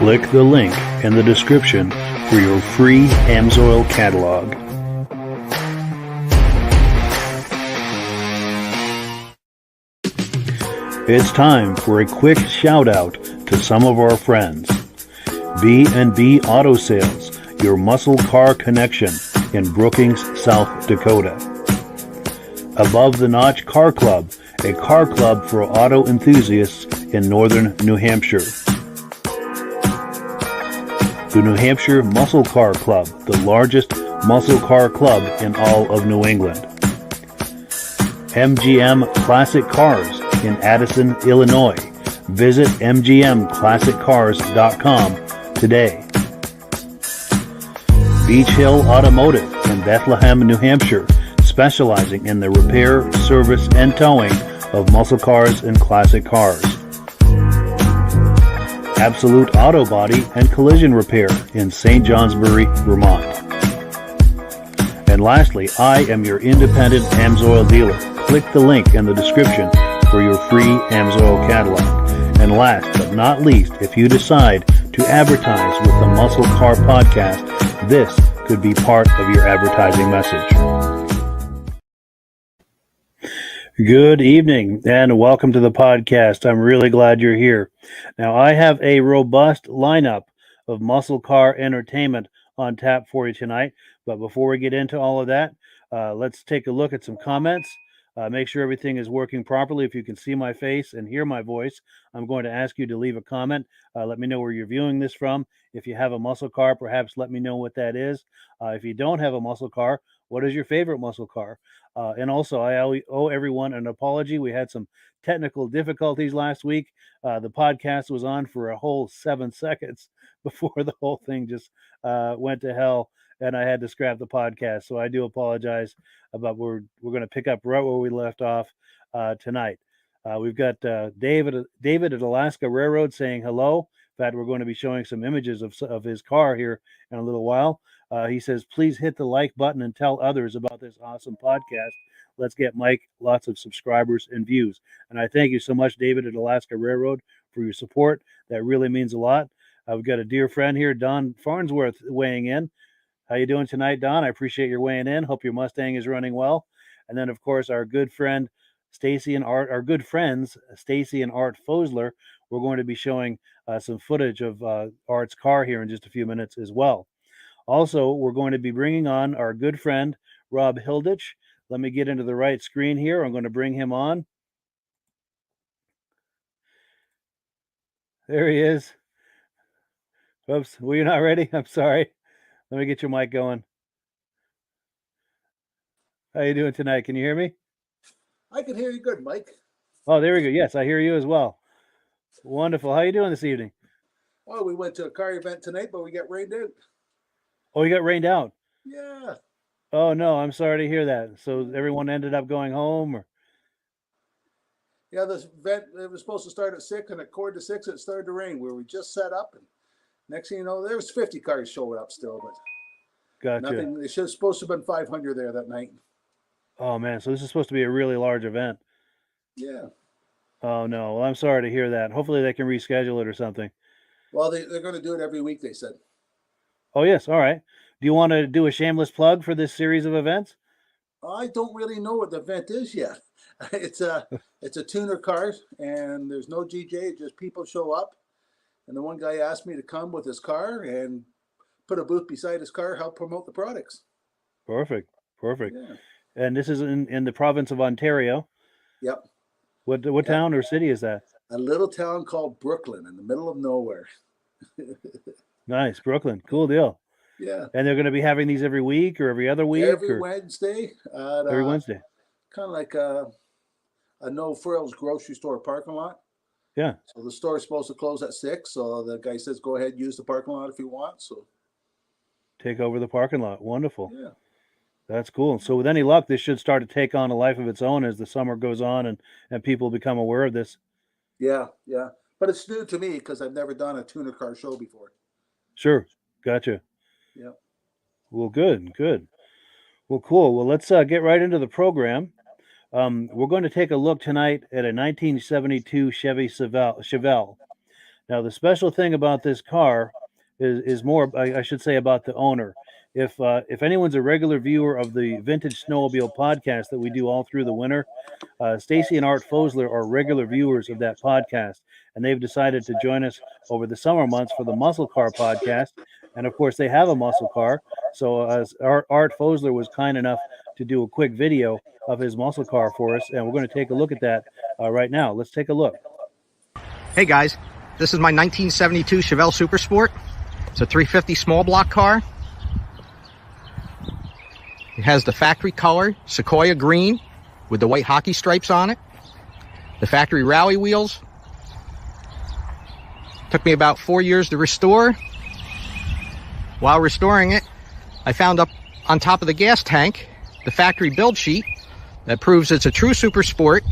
Click the link in the description for your free AMSOIL catalog. It's time for a quick shout out to some of our friends. B&B Auto Sales, your muscle car connection in Brookings, South Dakota. Above the Notch Car Club, a car club for auto enthusiasts in northern New Hampshire. The New Hampshire Muscle Car Club, the largest muscle car club in all of New England. MGM Classic Cars in Addison, Illinois. Visit mgmclassiccars.com today. Beach Hill Automotive in Bethlehem, New Hampshire, specializing in the repair, service, and towing of muscle cars and classic cars. Absolute Auto Body and Collision Repair in St. Johnsbury, Vermont. And lastly, I am your independent AMSOIL dealer. Click the link in the description for your free AMSOIL catalog. And last but not least, if you decide to advertise with the Muscle Car Podcast, this could be part of your advertising message. Good evening and welcome to the podcast. I'm really glad you're here. Now, I have a robust lineup of muscle car entertainment on tap for you tonight. But before we get into all of that, let's take a look at some comments. Make sure everything is working properly. If you can see my face and hear my voice, I'm going to ask you to leave a comment. Let me know where you're viewing this from. If you have a muscle car, perhaps let me know what that is. If you don't have a muscle car, what is your favorite muscle car? And also, I owe everyone an apology. We had some technical difficulties last week. The podcast was on for a whole 7 seconds before the whole thing just went to hell, and I had to scrap the podcast. So I do apologize about we're going to pick up right where we left off tonight. We've got David at Alaska Railroad saying hello. In fact, we're going to be showing some images of his car here in a little while. He says, please hit the like button and tell others about this awesome podcast. Let's get Mike lots of subscribers and views. And I thank you so much, David at Alaska Railroad, for your support. That really means a lot. We've got a dear friend here, Don Farnsworth, weighing in. How you doing tonight, Don? I appreciate your weighing in. Hope your Mustang is running well. And then, of course, our good friend Stacy and Art, our good friends Stacy and Art Fosler. We're going to be showing some footage of Art's car here in just a few minutes as well. Also, we're going to be bringing on our good friend Rob Hilditch. Let me get into the right screen here. I'm going to bring him on. There he is. Oops, were you not ready? I'm sorry. Let me get your mic going. How you doing tonight? Can you hear me? I can hear you good, Mike. Oh, there we go. Yes, I hear you as well. Wonderful. How you doing this evening? Well, we went to a car event tonight, but we got rained out. Oh, you got rained out? Yeah. Oh, no, I'm sorry to hear that. So everyone ended up going home? Or? Yeah, this event, it was supposed to start at 6, and at 5:45 it started to rain, where we just set up, and next thing you know, there was 50 cars showing up still, but gotcha. Nothing. It was supposed to have been 500 there that night. Oh, man, so this is supposed to be a really large event. Yeah. Oh, no. Well, I'm sorry to hear that. Hopefully they can reschedule it or something. Well, they're going to do it every week, they said. Oh, yes. All right. Do you want to do a shameless plug for this series of events? I don't really know what the event is yet. It's a tuner car, and there's no DJ, just people show up. And the one guy asked me to come with his car and put a booth beside his car, help promote the products. Perfect. Yeah. And this is in the province of Ontario. Yep. What town or city is that? A little town called Brooklyn in the middle of nowhere. Nice, Brooklyn. Cool deal. Yeah. And they're going to be having these every week or every other week? Every Wednesday. Every Wednesday. Kind of like a No Frills grocery store parking lot. Yeah. So the store is supposed to close at 6. So the guy says, go ahead, use the parking lot if you want. So take over the parking lot. Wonderful. Yeah. That's cool. So with any luck, this should start to take on a life of its own as the summer goes on and people become aware of this. Yeah. But it's new to me because I've never done a tuner car show before. Sure. Gotcha. Yeah. Well, good. Well, cool. Well, let's get right into the program. We're going to take a look tonight at a 1972 Chevy Chevelle. Now, the special thing about this car is more, I should say, about the owner. If anyone's a regular viewer of the Vintage Snowmobile podcast that we do all through the winter, Stacy and Art Fosler are regular viewers of that podcast, and they've decided to join us over the summer months for the Muscle Car podcast. And of course, they have a muscle car. So as Art Fosler was kind enough to do a quick video of his muscle car for us, and we're going to take a look at that right now. Let's take a look. Hey guys, this is my 1972 Chevelle Super Sport. It's a 350 small block car. It has the factory color Sequoia green with the white hockey stripes on it. The factory rally wheels. Took me about 4 years to restore. While restoring it, I found up on top of the gas tank the factory build sheet that proves it's a true Super Sport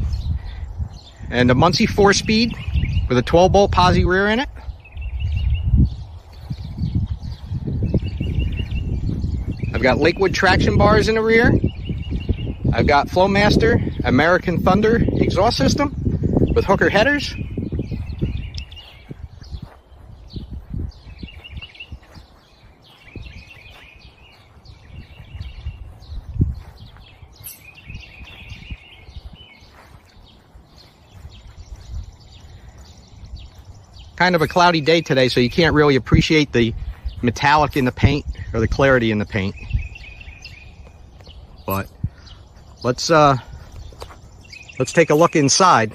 and a Muncie 4-speed with a 12-bolt posi rear in it. I've got Lakewood traction bars in the rear. I've got Flowmaster American Thunder exhaust system with hooker headers. Kind of a cloudy day today, so you can't really appreciate the metallic in the paint or the clarity in the paint. But let's take a look inside.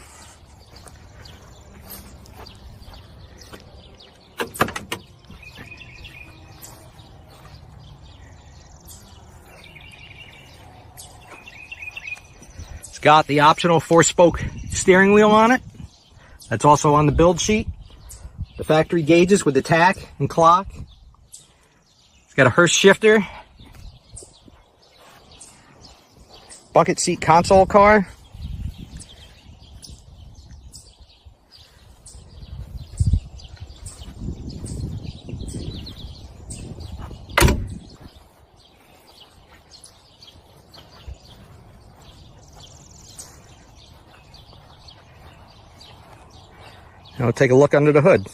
It's got the optional 4-spoke steering wheel on it. That's also on the build sheet. The factory gauges with the tack and clock. It's got a Hurst shifter. Bucket seat console car. Now we'll take a look under the hood.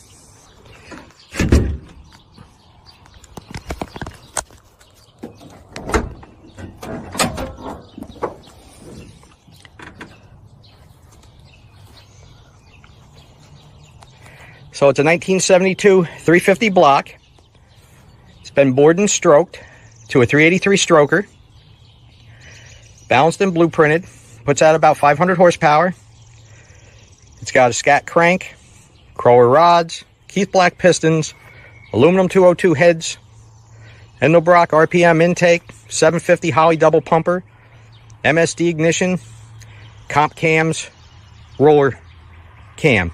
So it's a 1972 350 block. It's been bored and stroked to a 383 stroker. Balanced and blueprinted. Puts out about 500 horsepower. It's got a scat crank, crawler rods, Keith Black pistons, aluminum 202 heads, Endobrock RPM intake, 750 Holley double pumper, MSD ignition, comp cams, roller cam.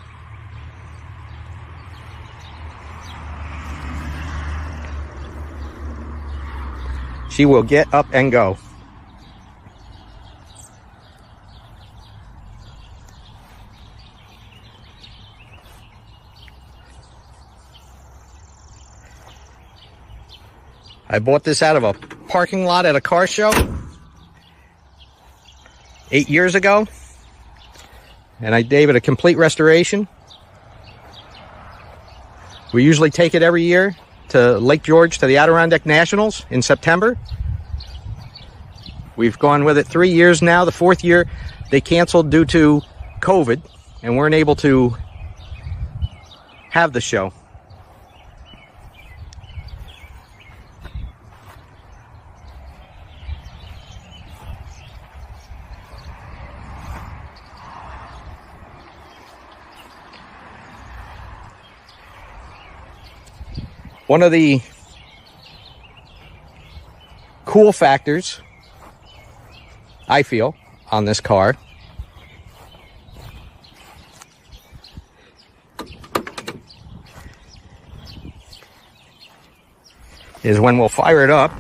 She will get up and go. I bought this out of a parking lot at a car show 8 years ago, and I gave it a complete restoration. We usually take it every year to Lake George to the Adirondack Nationals in September. We've gone with it 3 years now. The 4th year they canceled due to COVID and weren't able to have the show. One of the cool factors, I feel, on this car is when we'll fire it up,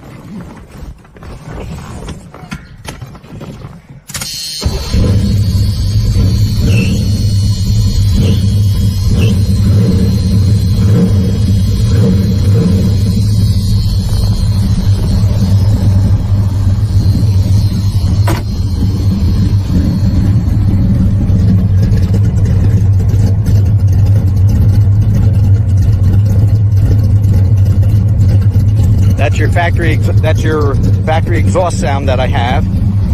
That's your factory exhaust sound that I have,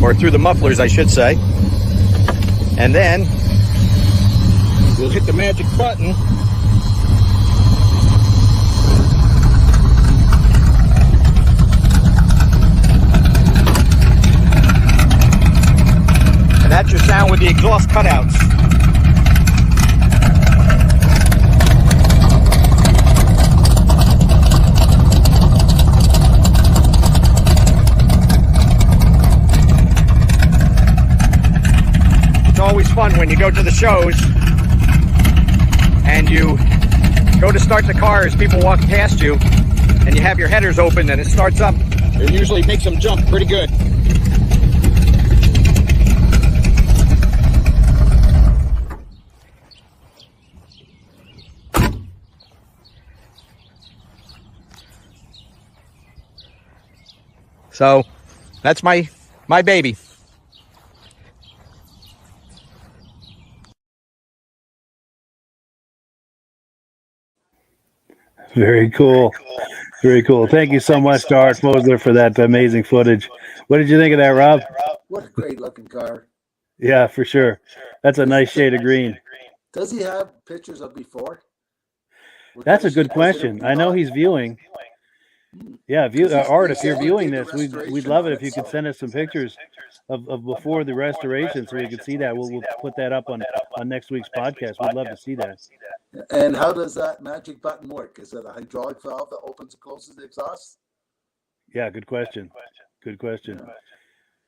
or through the mufflers, I should say. And then you'll hit the magic button. And that's your sound with the exhaust cutouts. Always fun when you go to the shows and you go to start the car as people walk past you and you have your headers open and it starts up. It usually makes them jump pretty good. So that's my baby. Very cool. Very cool. Thank you so much to Art Fosler for that amazing footage. What did you think of that, Rob? What a great looking car. Yeah, for sure. That's a nice shade of green. Does he have pictures of before? That's a good question. I know he's viewing. Yeah, Art, if you're viewing this, we'd love it if you could send us some pictures of before the restoration so we can see that. We'll put that up on next week's podcast. We'd love to see that. And how does that magic button work? Is it a hydraulic valve that opens and closes the exhaust? Yeah, good question. Good question.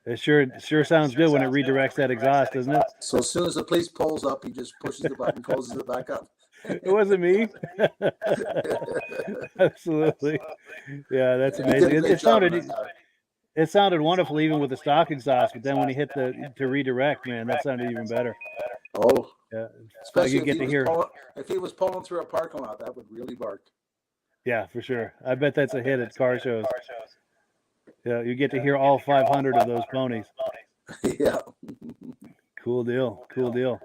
It sure sounds good when it redirects that exhaust, doesn't it? So as soon as the police pulls up, he just pushes the button, closes it back up. It wasn't me. Absolutely. Yeah, that's amazing. It sounded wonderful even with the stock exhaust, but then when he hit to redirect, man, that sounded even better. Oh, yeah. Especially you get to hear if he was pulling through a parking lot, that would really bark. Yeah, for sure. I bet that's a hit at car shows. Yeah, you get to hear all 500 of those ponies. Yeah. Cool deal. Cool deal.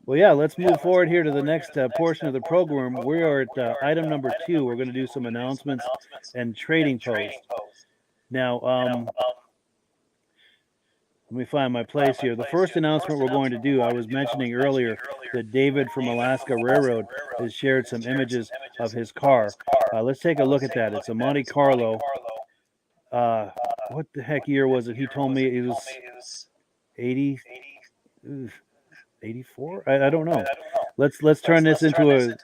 Well, yeah, let's move forward here to the next portion of the program. We are at item number 2. We're going to do some announcements and trading posts. Now, let me find my place here. The first announcement we're going to do, I was mentioning earlier that David from Alaska Railroad has shared some images of his car. Let's take a look at that. It's a Monte Carlo. What the heck year was it? He told me it was 84. I don't know. Let's turn this into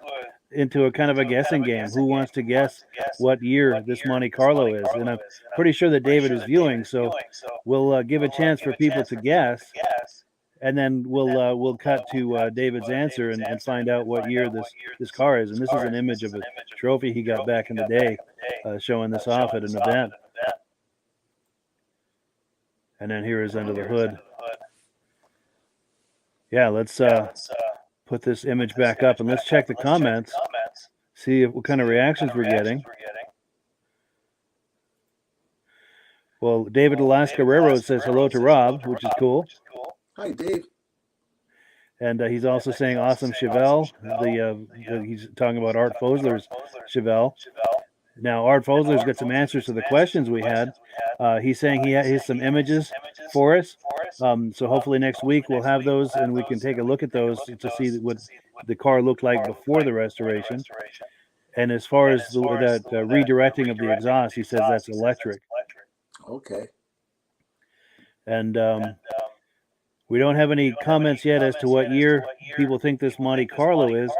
a kind of a guessing game. Who wants to guess what year this Monte Carlo is? And I'm pretty sure that David is viewing, so we'll give a chance for people to guess, and then we'll cut to David's answer and find out what year this car is. And this is an image of a trophy he got back in the day, showing this off at an event. And then here is under the hood. Yeah, let's put this image back up and let's check the comments, see what kind of reactions we're getting. Well, David Alaska Railroad says hello to Rob, which is cool. Hi, Dave. And he's also saying awesome Chevelle. He's talking about Art Fosler's Chevelle. Now, Art Fosler's got some answers to the questions we had. He's saying he has some images for us. So hopefully next week we'll have those and we can take a look at those to see what the car looked like before the restoration. And as far as that redirecting of the exhaust, he says that's electric. Okay. And we don't have any comments yet as to what year people think this Monte Carlo is.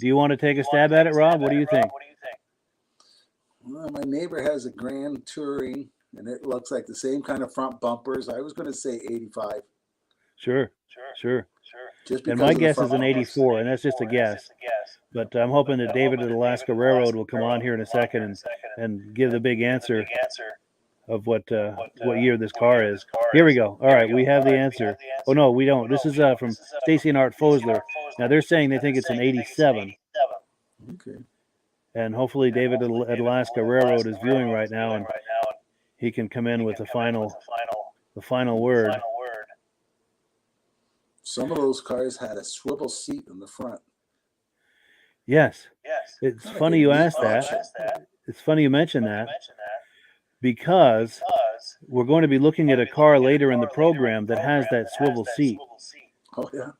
Do you want to take a stab at it, Rob? What do you think? Well, my neighbor has a Grand Touring, and it looks like the same kind of front bumpers. I was going to say 85. Sure. Just and my guess is an 84, and that's just a guess. But I'm hoping that David at Alaska Railroad will come on here in a second and give the big answer of what year this car is. Here we go. All right, we have the answer. Oh, no, we don't. This is from Stacy and Art Fosler. Now, they're saying they think it's an 87. Okay. And hopefully David at Alaska Railroad is viewing right now, and he can come in with the final word. Some of those cars had a swivel seat in the front. Yes. It's funny you asked that. It's funny you mentioned that. because we're going to be looking at a car later in the program that has that swivel seat. Oh yeah.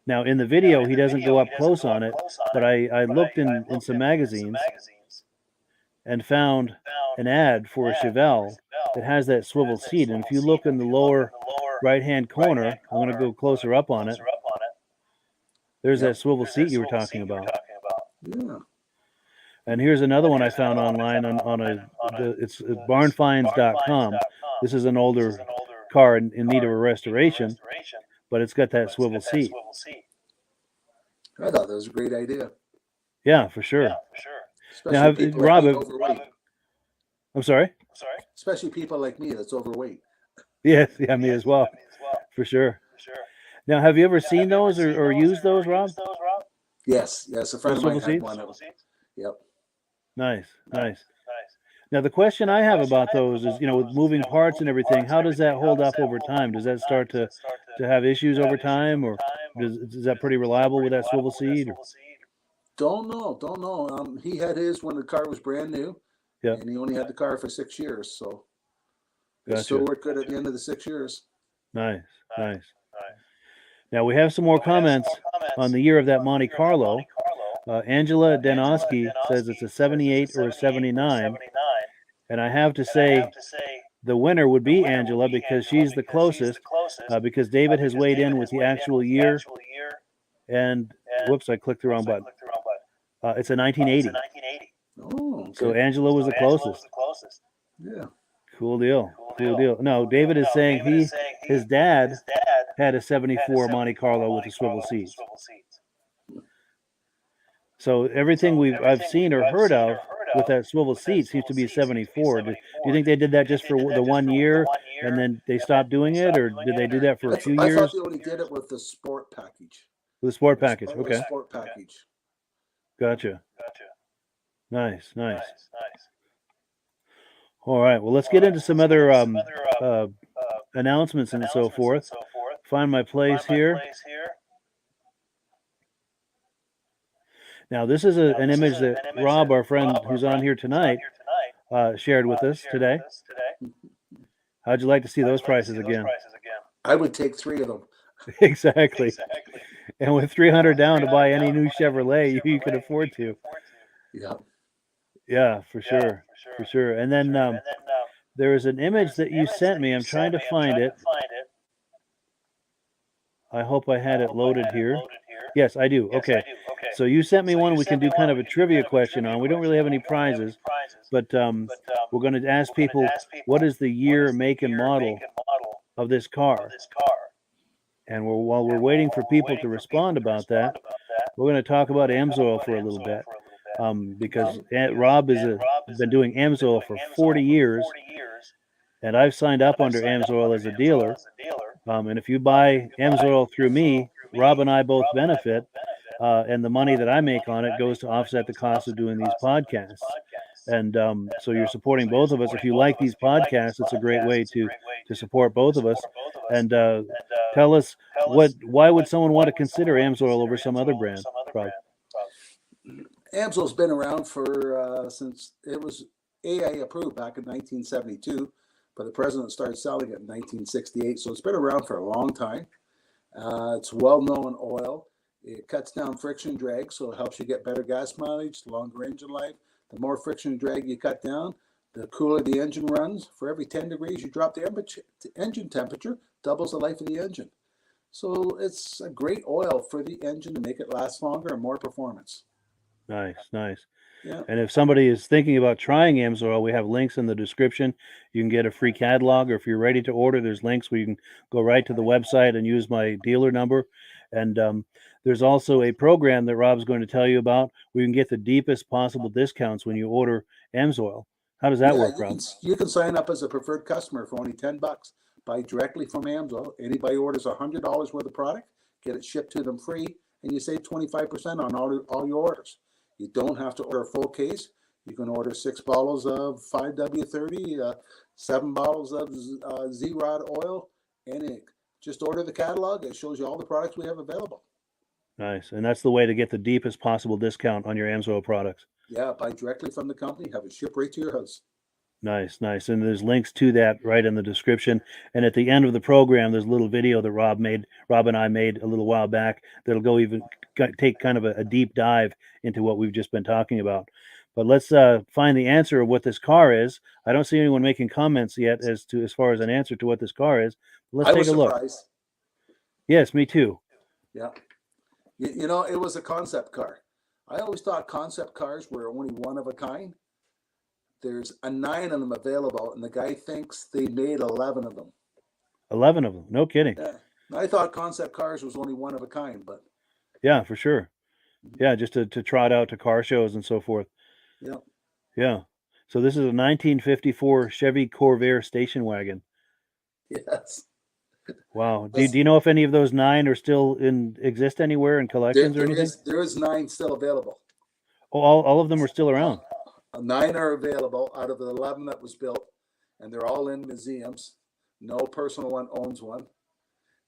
Now, in the video, he doesn't go up close on it, but I looked in some magazines and found an ad for a Chevelle that has that swivel seat. And if you look in the lower right-hand corner, I'm going to go closer up on it. There's that swivel seat you were talking about. Yeah. And here's another one I found online it's barnfinds.com. This is an older car in need of a restoration, but it's got that swivel seat. I thought that was a great idea. Yeah, for sure. Especially people Rob, like me overweight. I'm sorry? Especially people like me that's overweight. Yes, yeah, me as well. For sure. Now, have you ever seen those or used those, Rob? Yes, a friend of mine swivel had seats? one of them. Yep. Nice. Now, the question I have about those is, with moving parts and everything, how does that hold up over time? Does that start to have issues over time, or is that pretty reliable with that swivel seat? Or? Don't know. He had his when the car was brand new, and he only had the car for 6 years, so it still worked good at the end of the 6 years. Nice. Now we have some more comments on the year of that Monte Carlo. Angela Danoski says it's a 78 or a 79, and I have to say the winner would be Angela because she's the closest, because David has weighed in with the actual year, and whoops, I clicked the wrong button. It's a 1980. Oh, okay. So Angela was the closest. Yeah. Cool deal. No, David is saying his dad had a 74 Monte Carlo with the swivel seats. So everything I've seen or heard of with that swivel seat seems to be 74. Do you think they did that just for the 1 year and then they stopped doing it, or did they do that for a few years? I thought they only did it with the sport package. With the sport package, okay. Sport package. Gotcha. Nice. All right, well, let's get into some other announcements and so forth. Find my place here. Now, this is an image that Rob, our friend who's on here tonight, shared with us today. How'd you like to see those prices again? I would take 3 of them. Exactly. And with $300 down to buy any new Chevrolet, you could afford to. Yeah. Yeah, for sure. And then there is an image that you sent me. I'm trying to find it. I hope I had it loaded here. Yes, I do. Okay. So you sent me one we can do kind of a trivia question on. We don't really have any prizes, but we're going to ask people, what is the year, make, and model of this car? And while we're waiting for people to respond about that, we're going to talk about AMSOIL for a little bit, because Rob has been doing AMSOIL for 40 years, and I've signed up under AMSOIL as a dealer. And if you buy AMSOIL through me, Rob and I both benefit, and the money that I make on it goes to offset the cost of doing these podcasts. And so you're supporting both of us. If you like these podcasts, it's a great way to support both of us. And tell us, why would someone want to consider AMSOIL over some other brand, Rob? AMSOIL's been around for since it was AA approved back in 1972, but the president started selling it in 1968. So it's been around for a long time. It's well-known oil. It cuts down friction drag, so it helps you get better gas mileage, longer engine life. The more friction drag you cut down, the cooler the engine runs. For every 10 degrees you drop the engine temperature, doubles the life of the engine. So it's a great oil for the engine to make it last longer and more performance. Nice. Yeah. And if somebody is thinking about trying AMSOIL, we have links in the description. You can get a free catalog, or if you're ready to order, there's links where you can go right to the website and use my dealer number. And there's also a program that Rob's going to tell you about where you can get the deepest possible discounts when you order AMSOIL. How does that work, Rob? You can sign up as a preferred customer for only $10. Buy directly from AMSOIL. Anybody orders $100 worth of product, get it shipped to them free, and you save 25% on all your orders. You don't have to order a full case. You can order 6 bottles of 5W30, 7 bottles of Z-Rod oil, and just order the catalog. It shows you all the products we have available. Nice. And that's the way to get the deepest possible discount on your AMSOIL products. Yeah, buy directly from the company, have it shipped right to your house. Nice, nice. And there's links to that right in the description. And at the end of the program, there's a little video that Rob and I made a little while back that'll go take kind of a deep dive into what we've just been talking about. But let's find the answer of what this car is. I don't see anyone making comments yet as far as an answer to what this car is. Let's take a look. Surprised. Yes, me too. Yeah. You know, it was a concept car. I always thought concept cars were only one of a kind. There's 9 of them available, and the guy thinks they made 11 of them. 11 of them. No kidding. Yeah. I thought concept cars was only one of a kind, but. Yeah, for sure. Yeah, just to trot out to car shows and so forth. Yeah. Yeah. So this is a 1954 Chevy Corvair station wagon. Yes. Wow. Do you know if any of those 9 are still exist anywhere in collections or anything? There is 9 still available. Oh, all of them are still around. 9 are available out of the 11 that was built, and they're all in museums. No personal one owns one.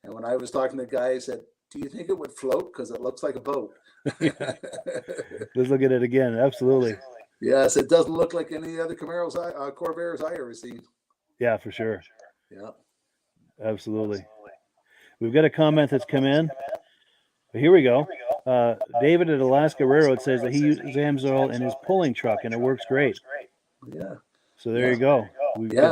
And when I was talking to the guy, I said, "Do you think it would float? Because it looks like a boat." Let's look at it again. Absolutely. Yes, it doesn't look like any other Corvairs I ever seen. Yeah, for sure. Yeah. Absolutely. We've got a comment that's come in. Here we go. David at Alaska Railroad says that he uses Amsoil in his pulling truck, and it works great. Yeah. So there you go.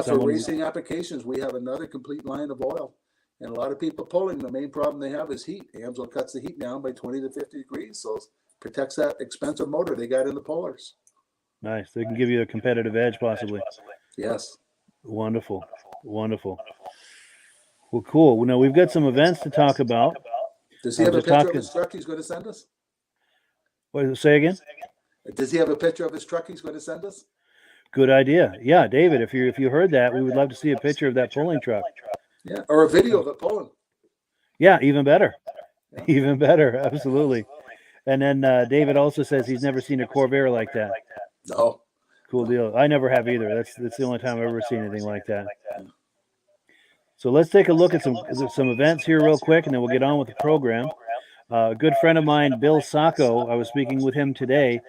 For racing applications, we have another complete line of oil. And a lot of people pulling, the main problem they have is heat. Amsoil cuts the heat down by 20 to 50 degrees, so it protects that expensive motor they got in the pullers. Nice. They can give you a competitive edge, possibly. Yes. Wonderful. Wonderful. Well, cool. Now, we've got some events to talk about. Does he have a picture of his truck he's going to send us? What does it say again? Does he have a picture of his truck he's going to send us? Good idea. Yeah, David, if you heard that, we would love to see a picture of that pulling truck. Yeah, or a video of it pulling. Yeah, even better. Yeah. Even better. Absolutely. And then David also says he's never seen a Corvair like that. No. Cool deal. I never have either. That's the only time I've ever seen anything like that. So let's take a look at some events here real quick, and then we'll get on with the program. A good friend of mine, Bill Sacco, I was speaking with him today.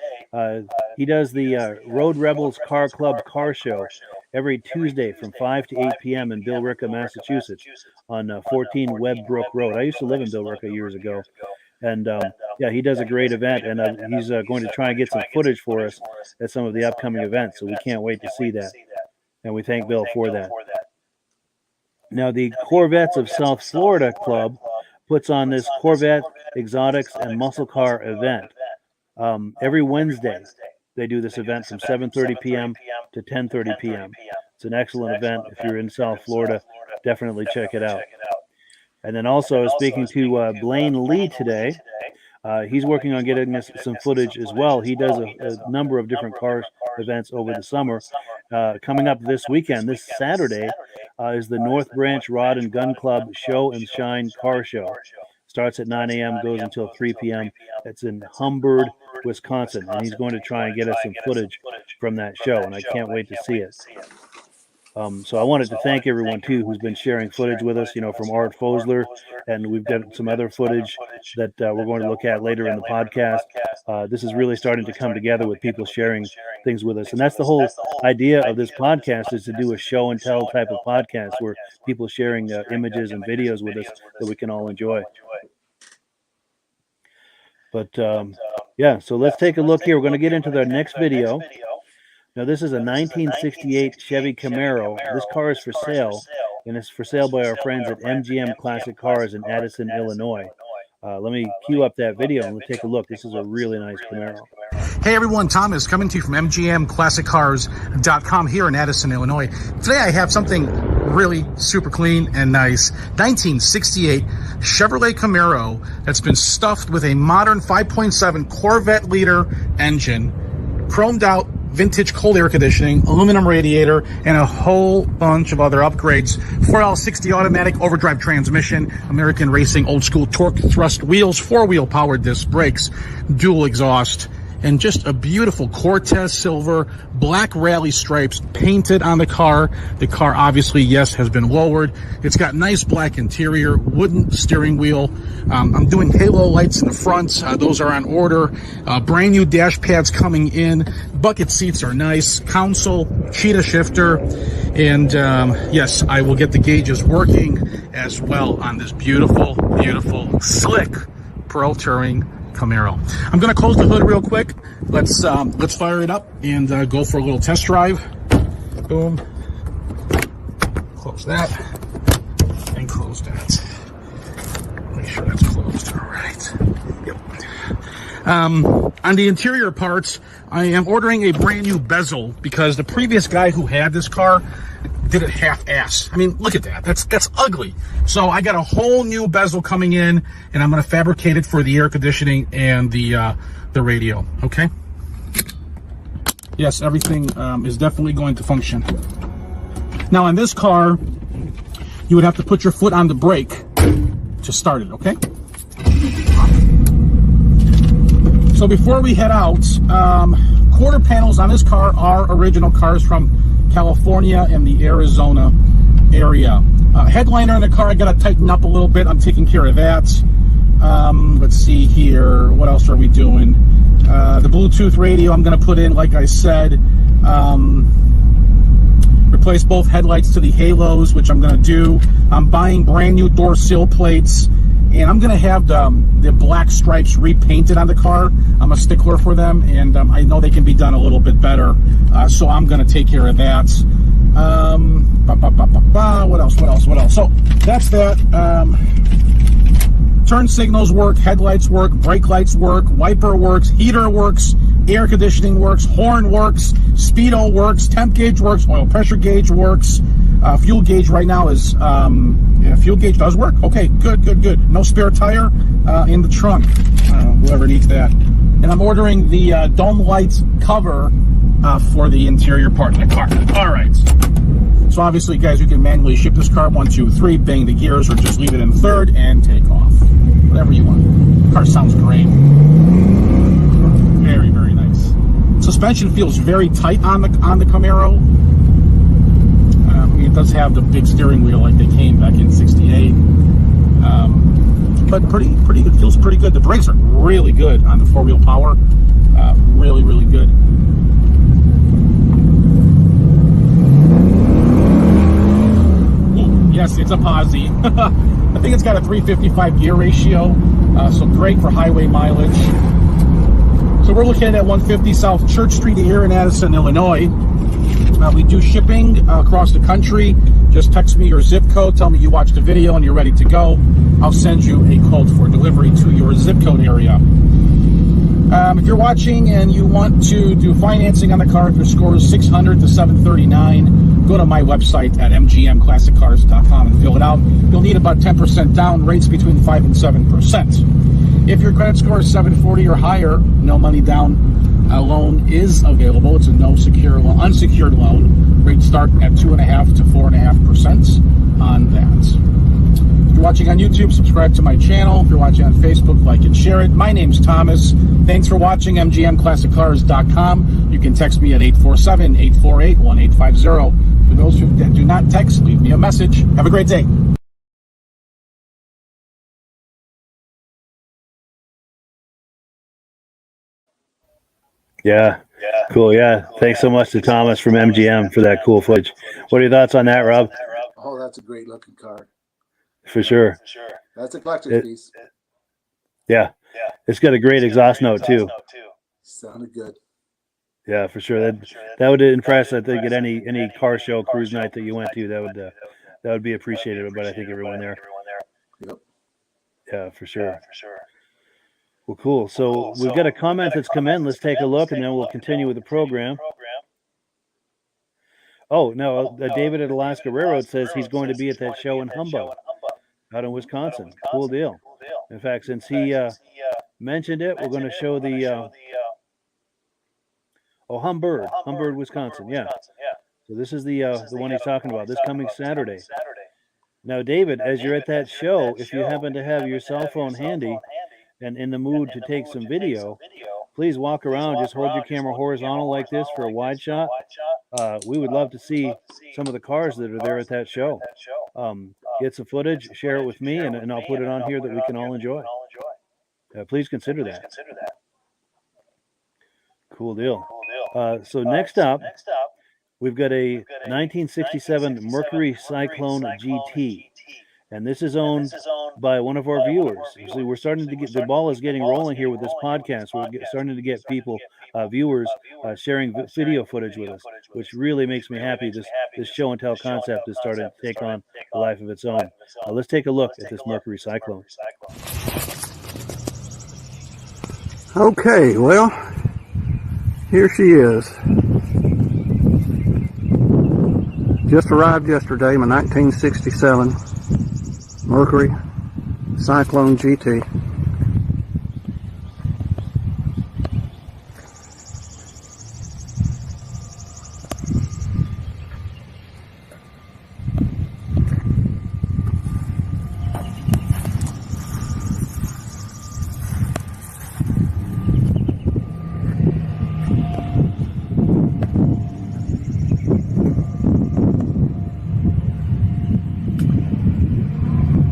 He does the Road Rebels Car Club car show every Tuesday from 5 to 8 p.m. in Billerica, Massachusetts on 14 Webbrook Road. I used to live in Billerica years ago. And yeah, he does a great event, and he's going to try and get some footage for us at some of the upcoming events. So we can't wait to see that. And we thank Bill for that. Now, the Corvettes of South Florida Club puts on this Corvette, Exotics, and Muscle Car event. Every Wednesday, they do this event from 7:30 p.m. to 10:30 p.m. It's an excellent event. If you're in South Florida, definitely check it out. And then also, I was speaking to Blaine Lee today. He's working on getting us some footage as well. He does a number of different car events over the summer. Coming up this weekend, this Saturday, is the North Branch Rod and Gun Club Show and Shine Car Show. Starts at 9 a.m., goes until 3 p.m. It's in Humbird, Wisconsin, and he's going to try and get us some footage from that show, and I can't wait to see it. So I wanted to thank everyone, too, who's been sharing footage with us, from Art Fosler, and we've got some other footage that we're going to look at later in the podcast. This is really starting to come together with people sharing things with us, and that's the whole idea of this podcast, is to do a show and tell type of podcast where people sharing images and videos with us that we can all enjoy. But yeah, so let's take a look here. We're going to get into the next video. Now, this is a 1968 Chevy Camaro. This car is for sale, and it's for sale by our friends at MGM Classic Cars in Addison, Illinois. Let me cue up that video and we'll take a look. This is a really nice Camaro. Hey everyone, Thomas coming to you from MGMClassicCars.com here in Addison, Illinois. Today I have something really super clean and nice. 1968 Chevrolet Camaro that's been stuffed with a modern 5.7 Corvette liter engine, chromed out vintage cold air conditioning, aluminum radiator, and a whole bunch of other upgrades. 4L60 automatic overdrive transmission, American Racing old school torque thrust wheels, 4-wheel powered disc brakes, dual exhaust, and just a beautiful Cortez silver, black rally stripes painted on the car. The car obviously, yes, has been lowered. It's got nice black interior, wooden steering wheel. I'm doing halo lights in the front. Those are on order. Brand new dash pads coming in. Bucket seats are nice. Console, cheetah shifter. And yes, I will get the gauges working as well on this beautiful, beautiful, slick Pearl Touring Camaro. I'm going to close the hood real quick. Let's fire it up and go for a little test drive. Boom. Close that and close that. Make sure that's closed. All right. Yep. On the interior parts, I am ordering a brand new bezel because the previous guy who had this car did it half-ass. I mean, look at that. That's ugly. So I got a whole new bezel coming in, and I'm going to fabricate it for the air conditioning and the radio. Okay. Yes, everything is definitely going to function. Now, on this car, you would have to put your foot on the brake to start it. Okay. So before we head out, quarter panels on this car are original cars from California and the Arizona area. Headliner in the car, I got to tighten up a little bit. I'm taking care of that. Let's see here. What else are we doing? The Bluetooth radio I'm going to put in, like I said. Replace both headlights to the halos, which I'm going to do. I'm buying brand new door sill plates. And I'm going to have the black stripes repainted on the car. I'm a stickler for them, and I know they can be done a little bit better. So I'm going to take care of that. What else? So that's that. Turn signals work, headlights work, brake lights work, wiper works, heater works, air conditioning works, horn works, speedo works, temp gauge works, oil pressure gauge works. Fuel gauge right now is, fuel gauge does work. Okay, good. No spare tire in the trunk, whoever needs that. And I'm ordering the dome lights cover for the interior part of the car. All right. So obviously, guys, you can manually ship this car 1, 2, 3, bang the gears, or just leave it in third and take off. Whatever you want. The car sounds great. Very, very nice. Suspension feels very tight on the Camaro. It does have the big steering wheel like they came back in '68, but pretty good. Feels pretty good. The brakes are really good on the four-wheel power. Really good. Ooh, yes, it's a posi. I think it's got a 355 gear ratio, so great for highway mileage. So we're looking at 150 South Church Street here in Addison, Illinois. We do shipping across the country. Just text me your zip code, tell me you watched the video and you're ready to go. I'll send you a quote for delivery to your zip code area. If you're watching and you want to do financing on the car, if your score is 600 to 739, go to my website at mgmclassiccars.com and fill it out. You'll need about 10% down, rates between 5 and 7%. If your credit score is 740 or higher, no money down. A loan is available. It's a unsecured loan. Rates start at 2.5% to 4.5% on that. If you're watching on YouTube, subscribe to my channel. If you're watching on Facebook, like and share it. My name's Thomas. Thanks for watching. mgmclassiccars.com. You can text me at 847-848-1850. For those who do not text, leave me a message. Have a great day. Yeah. Cool. Yeah. Thanks so much to Thomas from MGM for that cool footage. What are your thoughts on that, Rob? Oh, that's a great looking car. For sure. That's a collector's piece. Yeah. It's got a great exhaust note too. Sounded good. Yeah, for sure. That would impress, I think, at any car show, cruise night that you went to. That would be appreciated by, I think, everyone there. Yep. Yeah, for sure. Well, cool. So we've got a comment that's come in. Let's take a look, and then we'll continue with the program. Oh, no, David at Alaska Railroad says he's going to be at that show in Humbug, out in Wisconsin. Cool deal. In fact, since he mentioned it, we're going to show the Humbird, Wisconsin. Yeah. So this is the one he's talking about. This coming Saturday. Now, David, as you're at that show, if you happen to have your cell phone handy and in the mood to take some video, please walk around. Just hold your camera horizontal like this for a wide shot. We would love to see some of the cars that are there at that show. Get some footage, share it with me, and I'll put it on here that we can all enjoy. Please consider that. Cool deal. So next up, we've got a 1967 Mercury Cyclone GT. And this is owned by one of our viewers. See, we're starting to get, the ball is getting rolling here with this podcast. We're starting to get people, viewers, sharing video footage with us, which really makes me happy. This show and tell concept is starting to take on a life of its own. Let's take a look at this Mercury Cyclone. Okay, well, here she is. Just arrived yesterday, my 1967 Mercury Cyclone GT.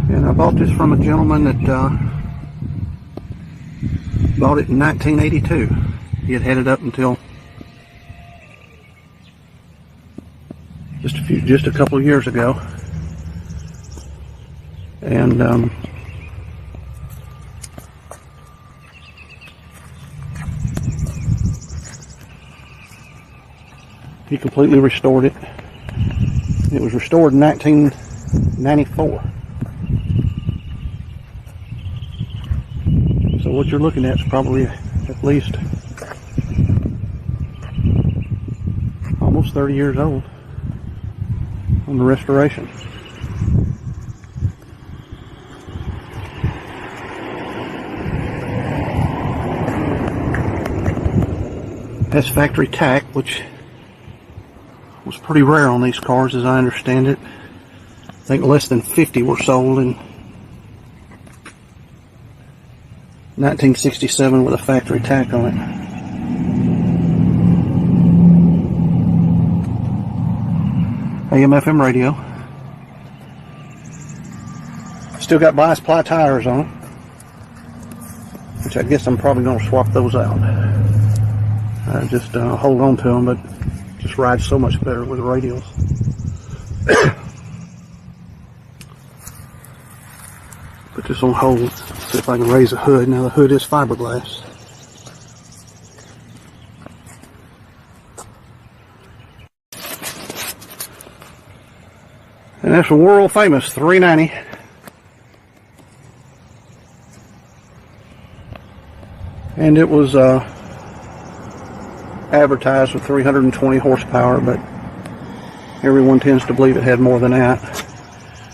And I bought this from a gentleman that bought it in 1982. He had it up until just a couple of years ago, and he completely restored it. It was restored in 1994. So what you're looking at is probably at least almost 30 years old on the restoration. That's factory tack, which was pretty rare on these cars as I understand it. I think less than 50 were sold in 1967 with a factory tack on it. AM/FM radio. Still got bias ply tires on it, which I guess I'm probably going to swap those out. Just hold on to them, but just ride so much better with the radials. Put this on hold, see if I can raise the hood. Now the hood is fiberglass. And that's a world famous 390. And it was advertised with 320 horsepower, but everyone tends to believe it had more than that.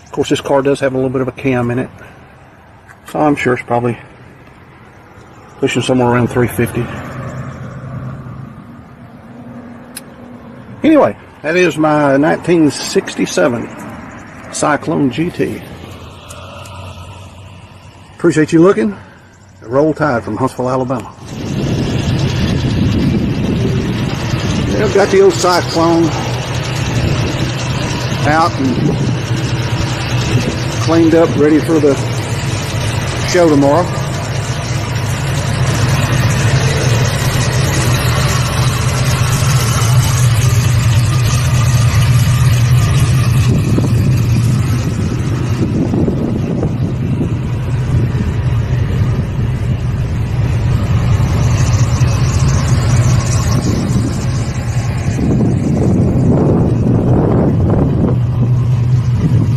Of course, this car does have a little bit of a cam in it, so I'm sure it's probably pushing somewhere around 350. Anyway, that is my 1967 Cyclone GT. Appreciate you looking. Roll Tide from Huntsville, Alabama. I've got the old Cyclone out and cleaned up, ready for the show tomorrow.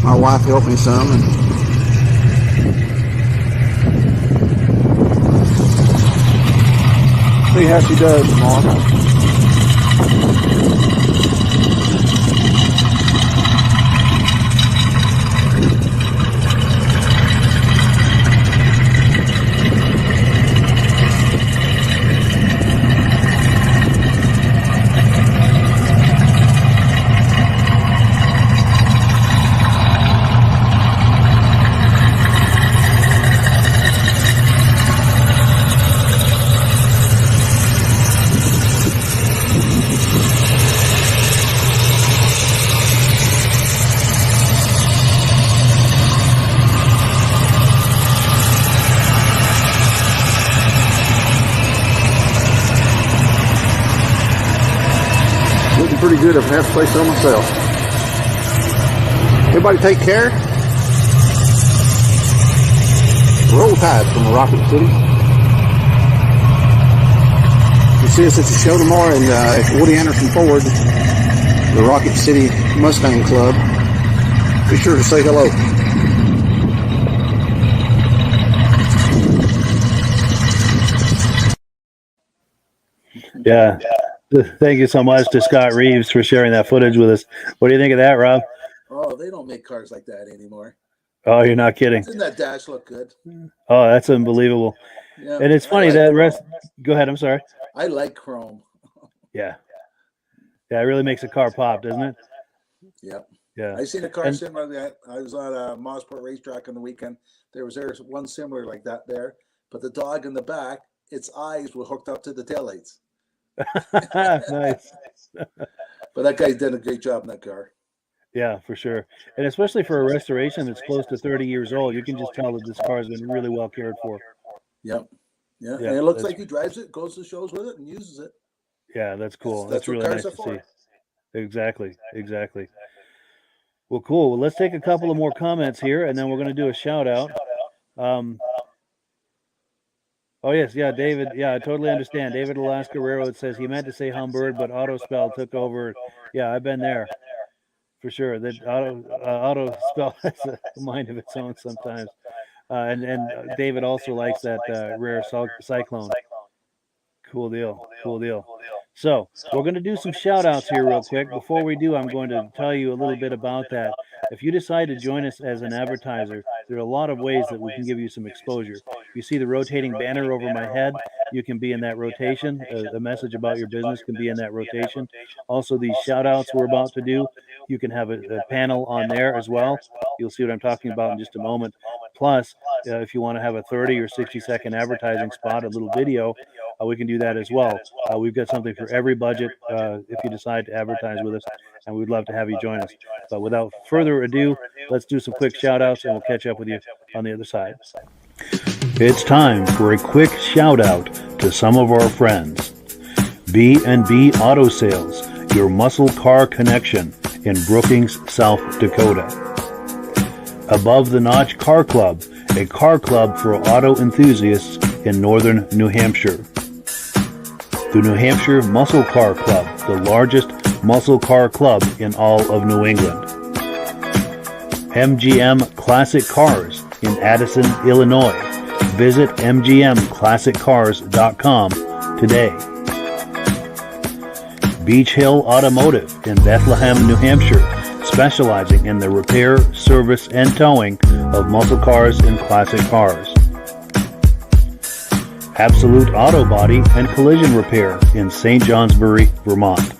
My wife helped me some, and see how she does tomorrow. pretty good if I have to say so myself. Everybody take care. Roll Tide from Rocket City. You see us at the show tomorrow at Woody Anderson Ford, the Rocket City Mustang Club. Be sure to say hello. Yeah. Thank you so much to Scott Reeves for sharing that footage with us. What do you think of that, Rob? Oh, they don't make cars like that anymore. Oh, you're not kidding. Doesn't that dash look good? Oh, that's unbelievable. Yeah. And it's funny like that chrome. Go ahead. I'm sorry. I like chrome. Yeah. Yeah, it really makes a car pop, doesn't it? Yep. Yeah. I seen a car similar to that. I was on a Mosport racetrack on the weekend. There's one similar like that there, but the dog in the back, its eyes were hooked up to the taillights. Nice. But that guy did a great job in that car. Yeah, for sure. And especially for a restoration that's close to 30 years old, you can just tell that this car has been really well cared for. Yep. Yeah. Yeah, And it looks like he drives it, goes to shows with it, and uses it. Yeah, that's cool. That's That's what really cars nice are to for. see. Exactly. Well, cool. Well, let's take a couple of more comments here, and then we're going to do a shout out. Oh, yes. Yeah, David. Yeah, I totally understand. David Alaska it says he meant to say Humbird, but auto spell took over. Yeah, I've been there for sure. That auto spell has a mind of its own sometimes. And David also likes that rare cyclone. Cool deal. So we're going to do some shout outs here real quick. Before we do, I'm going to tell you a little bit about that. If you decide to join us as an advertiser, there are a lot of ways that we can give you some exposure. You see the rotating banner over my head, you can be in that rotation. A message about your business can be in that rotation. Also, these shout outs we're about to do, you can have a panel on there as well. You'll see what I'm talking about in just a moment. Plus, if you want to have a 30 or 60-second advertising spot, a little video, we can do that as well. We've got something for every budget if you decide to advertise with us, and we'd love to have you join us. But without further ado, let's do some quick shout outs, and we'll catch up with you on the other side. It's time for a quick shout out to some of our friends. B&B Auto Sales, your muscle car connection in Brookings, South Dakota. Above the Notch Car Club, a car club for auto enthusiasts in northern New Hampshire. The New Hampshire Muscle Car Club, the largest muscle car club in all of New England. MGM Classic Cars in Addison, Illinois. Visit mgmclassiccars.com today. Beach Hill Automotive in Bethlehem, New Hampshire, specializing in the repair, service, and towing of muscle cars and classic cars. Absolute Auto Body and Collision Repair in St. Johnsbury, Vermont.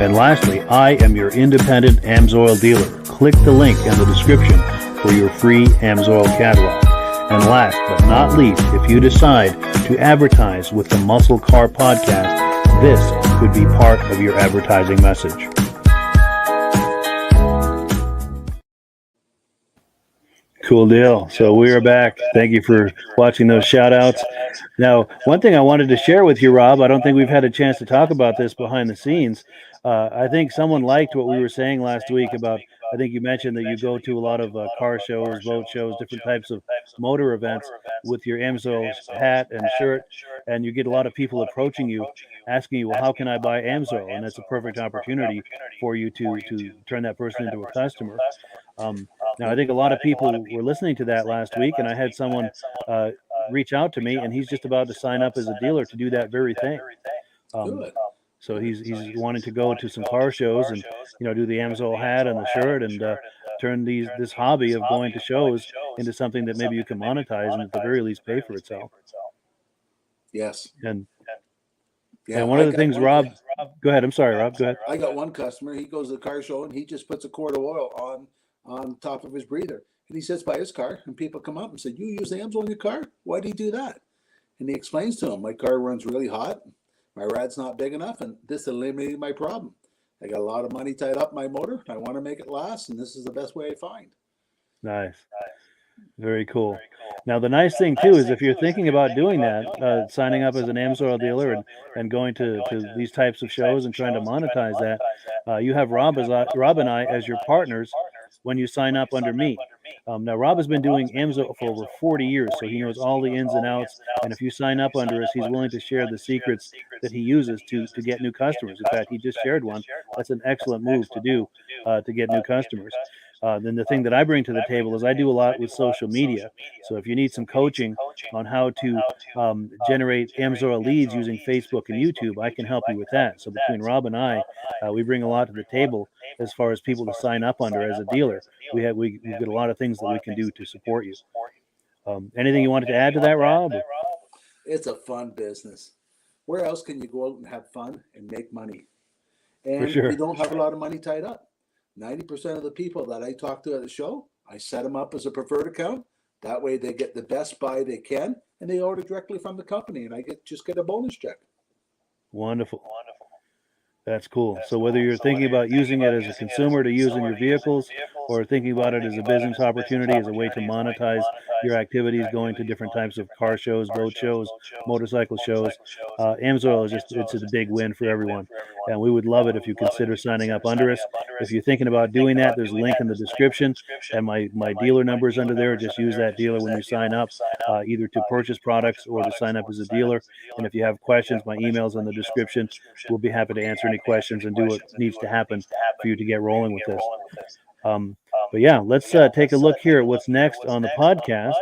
And lastly, I am your independent AMSOIL dealer. Click the link in the description for your free AMSOIL catalog. And last but not least, if you decide to advertise with the Muscle Car Podcast, this could be part of your advertising message. Cool deal. So we are back. Thank you for watching those shout outs. Now, one thing I wanted to share with you, Rob, I don't think we've had a chance to talk about this behind the scenes. I think someone liked what we were saying last week about, I think you mentioned that you go to a lot of car shows, boat shows, different types of motor events with your AMSOIL hat and shirt, and you get a lot of people approaching you, asking you, well, how can I buy AMSOIL? And that's a perfect opportunity for you to turn that person into a customer. Now, I think a lot of people were listening to that last week, and I had someone reach out to me, and he's just about to sign up as a dealer to do that very thing. So he's wanting to go to some car shows and do the AMSOIL hat and the shirt and turn this hobby of going to shows into something that maybe you can monetize and at the very least pay for itself. Yes. And one of the things, Rob, go ahead. I'm sorry, Rob. Go ahead. I got one customer. He goes to the car show and he just puts a quart of oil on top of his breather. And he sits by his car and people come up and say, you use AMSOIL in your car? Why do you do that? And he explains to them, my car runs really hot. My rad's not big enough, and this eliminated my problem. I got a lot of money tied up in my motor. I want to make it last, and this is the best way I find. Nice. Very cool. Now, the nice thing too is if you're thinking about doing that, signing up as an AMSOIL dealer and going to these types of shows and trying to monetize that, you have Rob and I as your partners when you sign up under me. Now, Rob has been doing AMSOIL for over 40 years, so he knows all the ins and outs. And if you sign up under us, he's willing to share the secrets that he uses to get new customers. In fact, he just shared one. That's an excellent move to do to get new customers. Then the thing that I bring to the table is I do a lot with social media. So if you need some coaching on how to generate AMSOIL leads using Facebook and YouTube, I can help you with that. So between Rob and I, we bring a lot to the table as far as people to sign up under as a dealer. We've got a lot of things that we can do to support you. Anything you wanted to add to that, Rob? It's a fun business. Where else can you go out and have fun and make money? For And sure. you don't have a lot of money tied up. 90% of the people that I talk to at the show, I set them up as a preferred account. That way they get the best buy they can, and they order directly from the company, and I just get a bonus check. Wonderful. That's cool. So whether you're thinking about using it as a consumer to use in your vehicles or thinking about it as a business opportunity, as a way to monetize your activities, going to different types of car shows, boat shows, motorcycle shows, AMSOIL is it's a big win for everyone. And we would love it if you consider signing up under us. If you're thinking about doing that, there's a link in the description and my dealer number is under there. Just use that dealer when you sign up, either to purchase products or to sign up as a dealer. And if you have questions, my email's in the description. We'll be happy to answer any questions and do what needs to happen for you to get rolling with this. But yeah, let's take a look here at what's next on the podcast.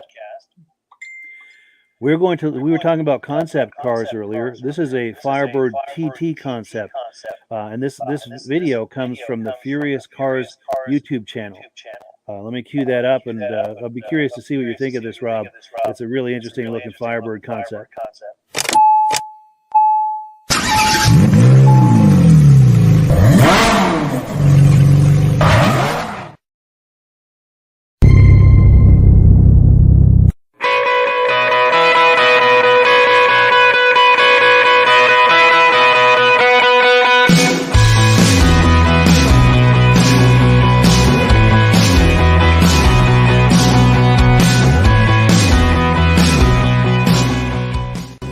We were talking about concept cars earlier. This is a Firebird TT concept, and this video comes from the Furious Cars YouTube channel. Let me cue that up, and I'll be curious to see what you think of this, Rob. It's a really interesting looking Firebird concept.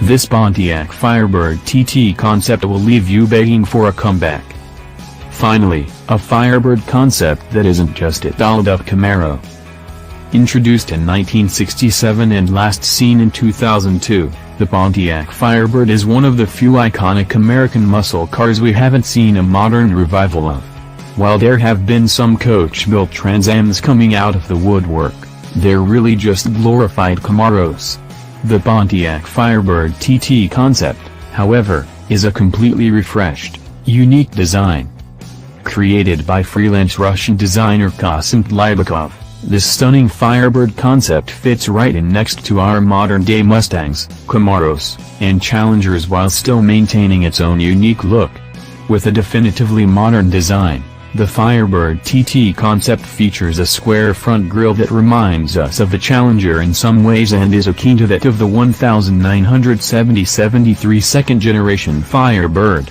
This Pontiac Firebird TT concept will leave you begging for a comeback. Finally, a Firebird concept that isn't just a dolled-up Camaro. Introduced in 1967 and last seen in 2002, the Pontiac Firebird is one of the few iconic American muscle cars we haven't seen a modern revival of. While there have been some coach-built Trans Ams coming out of the woodwork, they're really just glorified Camaros. The Pontiac Firebird TT concept, however, is a completely refreshed, unique design. Created by freelance Russian designer Kasim Tlybakov, this stunning Firebird concept fits right in next to our modern-day Mustangs, Camaros, and Challengers while still maintaining its own unique look. With a definitively modern design, the Firebird TT concept features a square front grille that reminds us of the Challenger in some ways and is akin to that of the 1973 second-generation Firebird.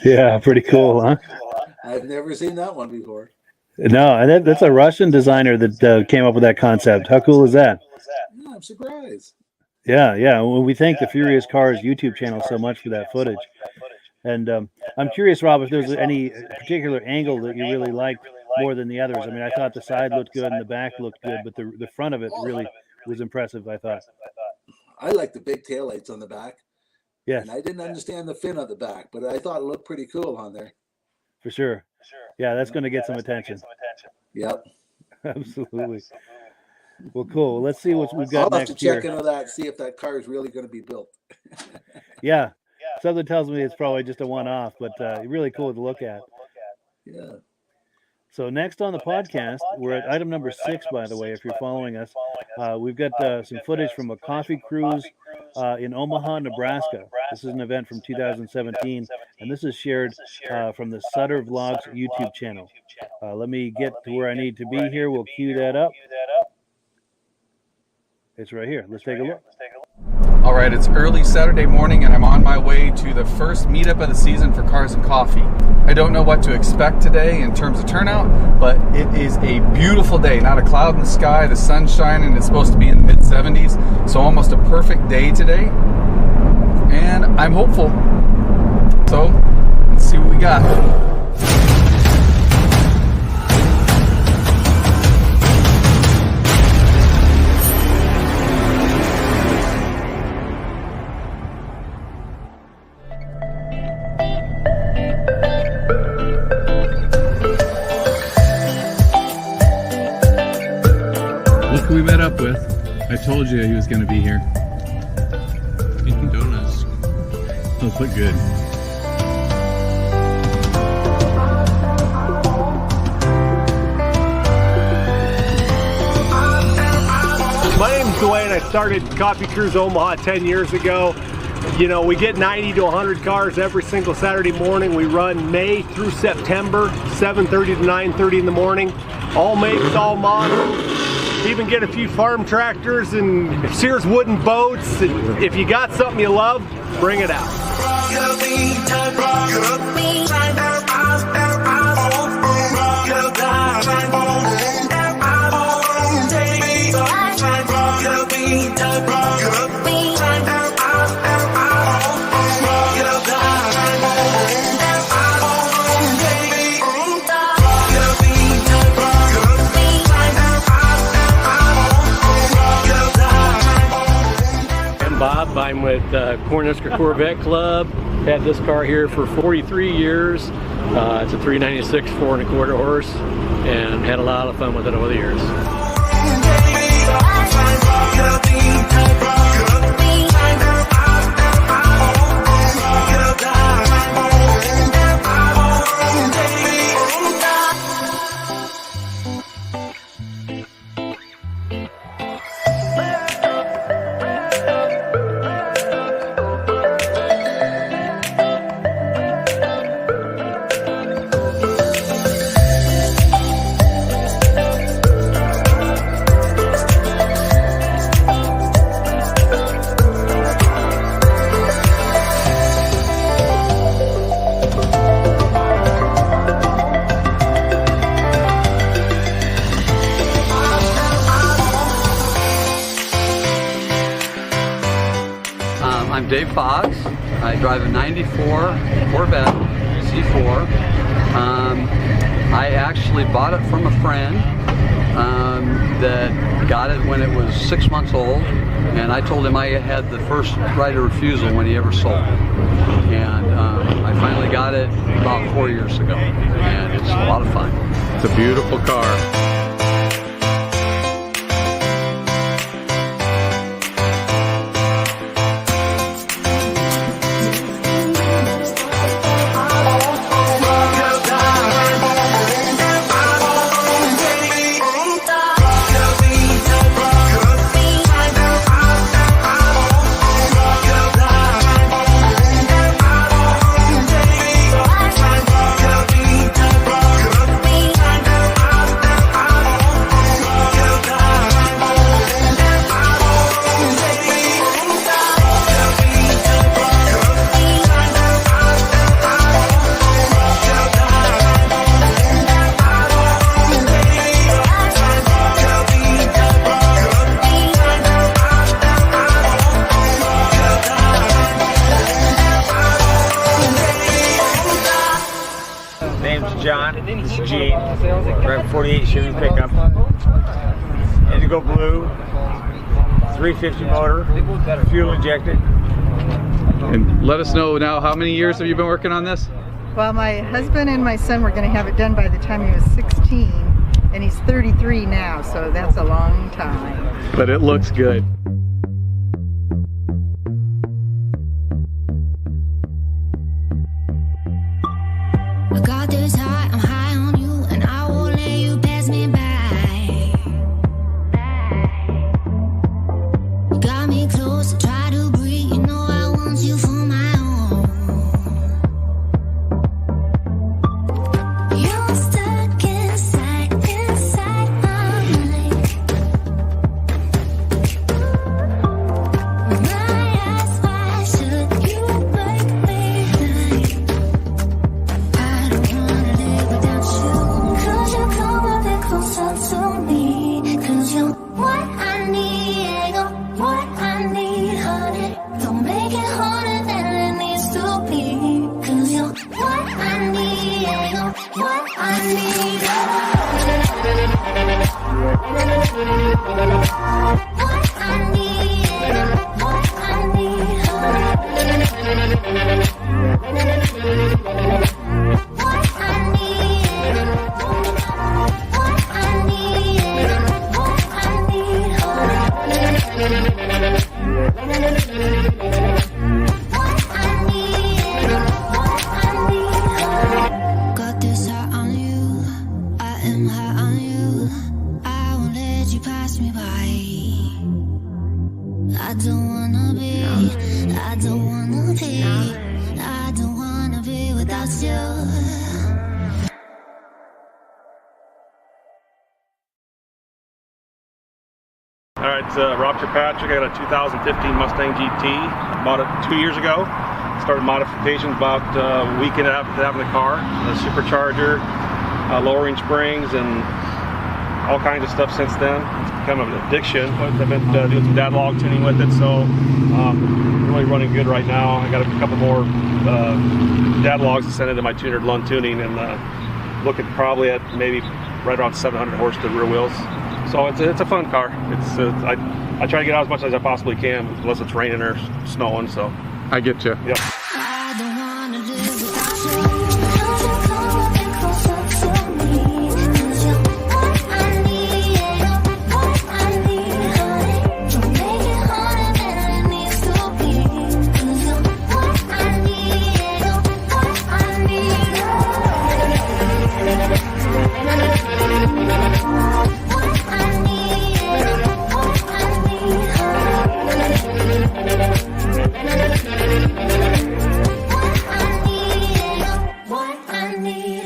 Yeah, pretty cool, huh? I've never seen that one before. No, and that's a Russian designer that came up with that concept. How cool is that? Yeah, I'm surprised. Yeah. Well, we thank the Furious Cars YouTube channel so much for that footage. And I'm curious, Rob, if there's any particular angle that you really liked more than the others. I mean, I thought the side looked good and the back looked good, but the front of it really was impressive, I thought. I like the big taillights on the back. Yes, And I didn't understand the fin on the back, but I thought it looked pretty cool on there. for sure. Yeah, that's going to get some attention. Yep. Absolutely. Well, cool. Well, let's see what we've I'll got have to next check here. into that, see if that car is really going to be built. Yeah, something tells me it's probably just a one-off, but really cool to look at. Yeah. So next on the podcast, we're at item number 6, by the way, if you're following us. We've got some footage from a coffee cruise in Omaha, Nebraska. This is an event from 2017, and this is shared from the Sutter Vlogs YouTube channel. Let me get to where I need to be here. We'll cue that up. It's right here. Let's take a look. All right, it's early Saturday morning and I'm on my way to the first meetup of the season for Cars and Coffee. I don't know what to expect today in terms of turnout, but it is a beautiful day. Not a cloud in the sky, the sun's shining, it's supposed to be in the mid-70s, so almost a perfect day today. And I'm hopeful. So, let's see what we got. Look who we met up with. I told you he was going to be here. Eating donuts. Those look good. My name's Dwayne. I started Coffee Cruise Omaha 10 years ago. You know, we get 90 to 100 cars every single Saturday morning. We run May through September, 7:30 to 9:30 in the morning. All makes, all models. Even get a few farm tractors and Sears wooden boats. If you got something you love, bring it out. Bob, I'm with Cornhusker Corvette Club. Had this car here for 43 years. It's a 396 4¼ horse, and had a lot of fun with it over the years. I'm Dave Fox. I drive a 94 Corvette C4. I actually bought it from a friend that got it when it was 6 months old, and I told him I had the first right of refusal when he ever sold it. And I finally got it about 4 years ago, and it's a lot of fun. It's a beautiful car. John, this is Gene, drive 48 Chevy pickup, Indigo Blue, 350 motor, fuel injected. And let us know now, how many years have you been working on this? Well, my husband and my son were going to have it done by the time he was 16, and he's 33 now, so that's a long time. But it looks good. I got this high, I'm high on you, and I will Got this hot on you, I am hot on you. I won't let you pass me by. I don't wanna be, I don't wanna be, I don't wanna be without you. All right, Rob Kirkpatrick. I got a 2015 Mustang GT. Bought it 2 years ago. Started modifications about a week and a half after having the car. A supercharger, lowering springs, and all kinds of stuff since then. It's become an addiction. I've been doing some dad log tuning with it, so really running good right now. I got a couple more dad logs to send into my tuner Lund tuning, and looking probably at maybe right around 700 horse to rear wheels. So it's a fun car. I try to get out as much as I possibly can, unless it's raining or snowing. So I get you. Yep. I don't wanna live without you. Don't you come a bit closer to me? 'Cause you're what I need, you're what I need, honey. Don't make it harder than it needs to be. 'Cause you're what I need, you're what I need, what I need,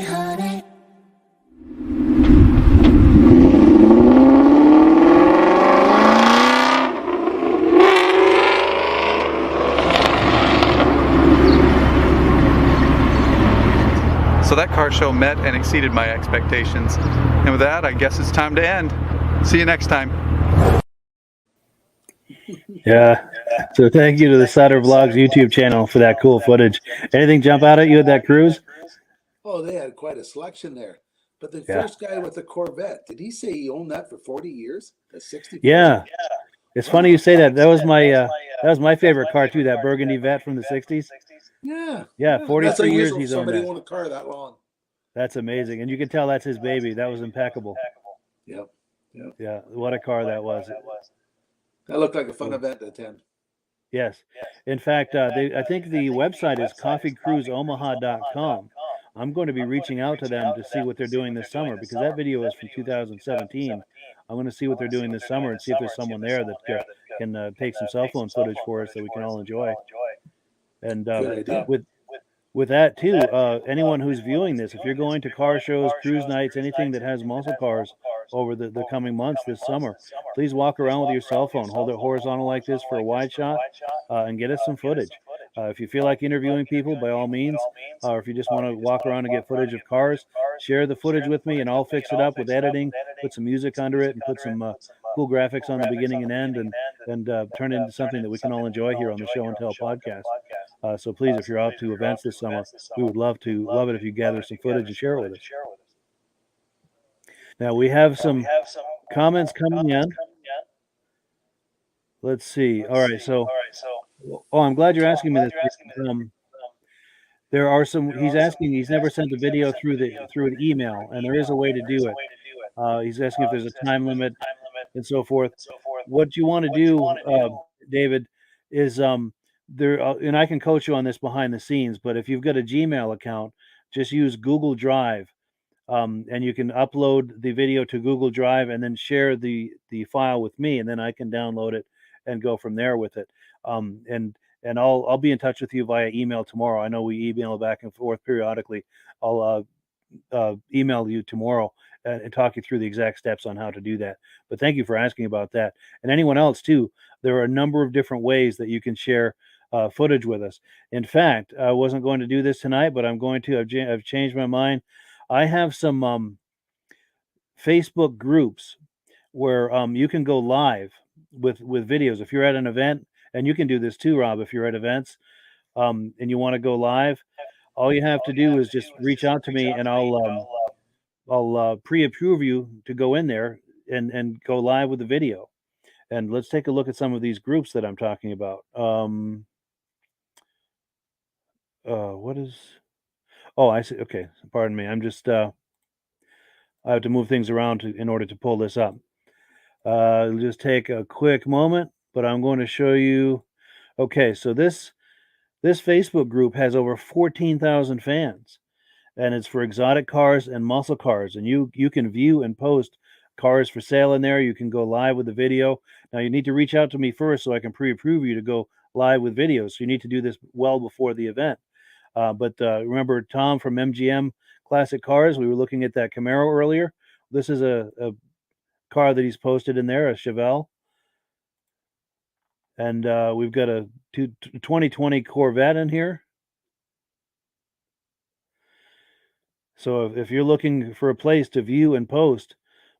honey. So that car show met and exceeded my expectations. And with that, I guess it's time to end. See you next time. Yeah. So thank you to the Sutter Vlogs YouTube channel for that cool footage. Anything jump out at you at that cruise? Oh, they had quite a selection there. But the Yeah. first guy with the Corvette, did he say he owned that for 40 years? The 60? Yeah. It's funny you say that. That was my favorite car too, that burgundy vet from the 60s. Yeah. Yeah, That's 43 years unusual he's owned somebody that. own a car that long. That's amazing. And you can tell that's his baby. That was impeccable. Yep. Yep. Yeah, what a car that was. That looked like a fun event to attend. Yes. In fact, I think the website is coffeecruiseomaha.com. I'm going to be reaching out to them to see what they're doing this summer, because that video is from 2017. I'm going to see what they're doing this summer and see if there's someone there that can take some cell phone footage for us that we can all enjoy. And Good idea. with that too, anyone who's viewing this, if you're going to car shows, cruise nights, anything that has muscle cars over the coming months this summer, please walk around with your cell phone, hold it horizontal like this for a wide shot, and get us some footage. If you feel like interviewing people, by all means, or if you just want to walk around and get footage of cars, share the footage with me and I'll fix it up with editing, put some music under it, and put some cool graphics on the beginning and end, and turn it into something that we can all enjoy here on the Show and Tell podcast. So please, if you're out to events this summer, we would love it if you gather some footage and share it with us. Now we have some comments coming in. Let's see. All right. So, I'm glad you're asking me this. There are some. He's asking. He's never sent a video through an email, and there is a way to do it. He's asking if there's a time limit and so forth. What you want to do, David, is there. And I can coach you on this behind the scenes. But if you've got a Gmail account, just use Google Drive. And you can upload the video to Google Drive and then share the file with me, and then I can download it and go from there with it. And I'll be in touch with you via email tomorrow. I know we email back and forth periodically. I'll email you tomorrow and talk you through the exact steps on how to do that. But thank you for asking about that. And anyone else too, there are a number of different ways that you can share footage with us. In fact, I wasn't going to do this tonight, but I'm going to. I've changed my mind. I have some Facebook groups where you can go live with videos. If you're at an event, and you can do this too, Rob, if you're at events and you want to go live, all you have to do is just reach out to me, and I'll pre-approve you to go in there. and go live with the video. And let's take a look at some of these groups that I'm talking about. What is? Oh, I see. Okay, pardon me. I'm just I have to move things around in order to pull this up. Just take a quick moment, but I'm going to show you. Okay, so this Facebook group has over 14,000 fans, and it's for exotic cars and muscle cars. And you can view and post cars for sale in there. You can go live with the video. Now you need to reach out to me first so I can pre-approve you to go live with videos. So you need to do this well before the event. But remember Tom from MGM Classic Cars? We were looking at that Camaro earlier. This is a car that he's posted in there, a Chevelle. And we've got a 2020 Corvette in here. So if you're looking for a place to view and post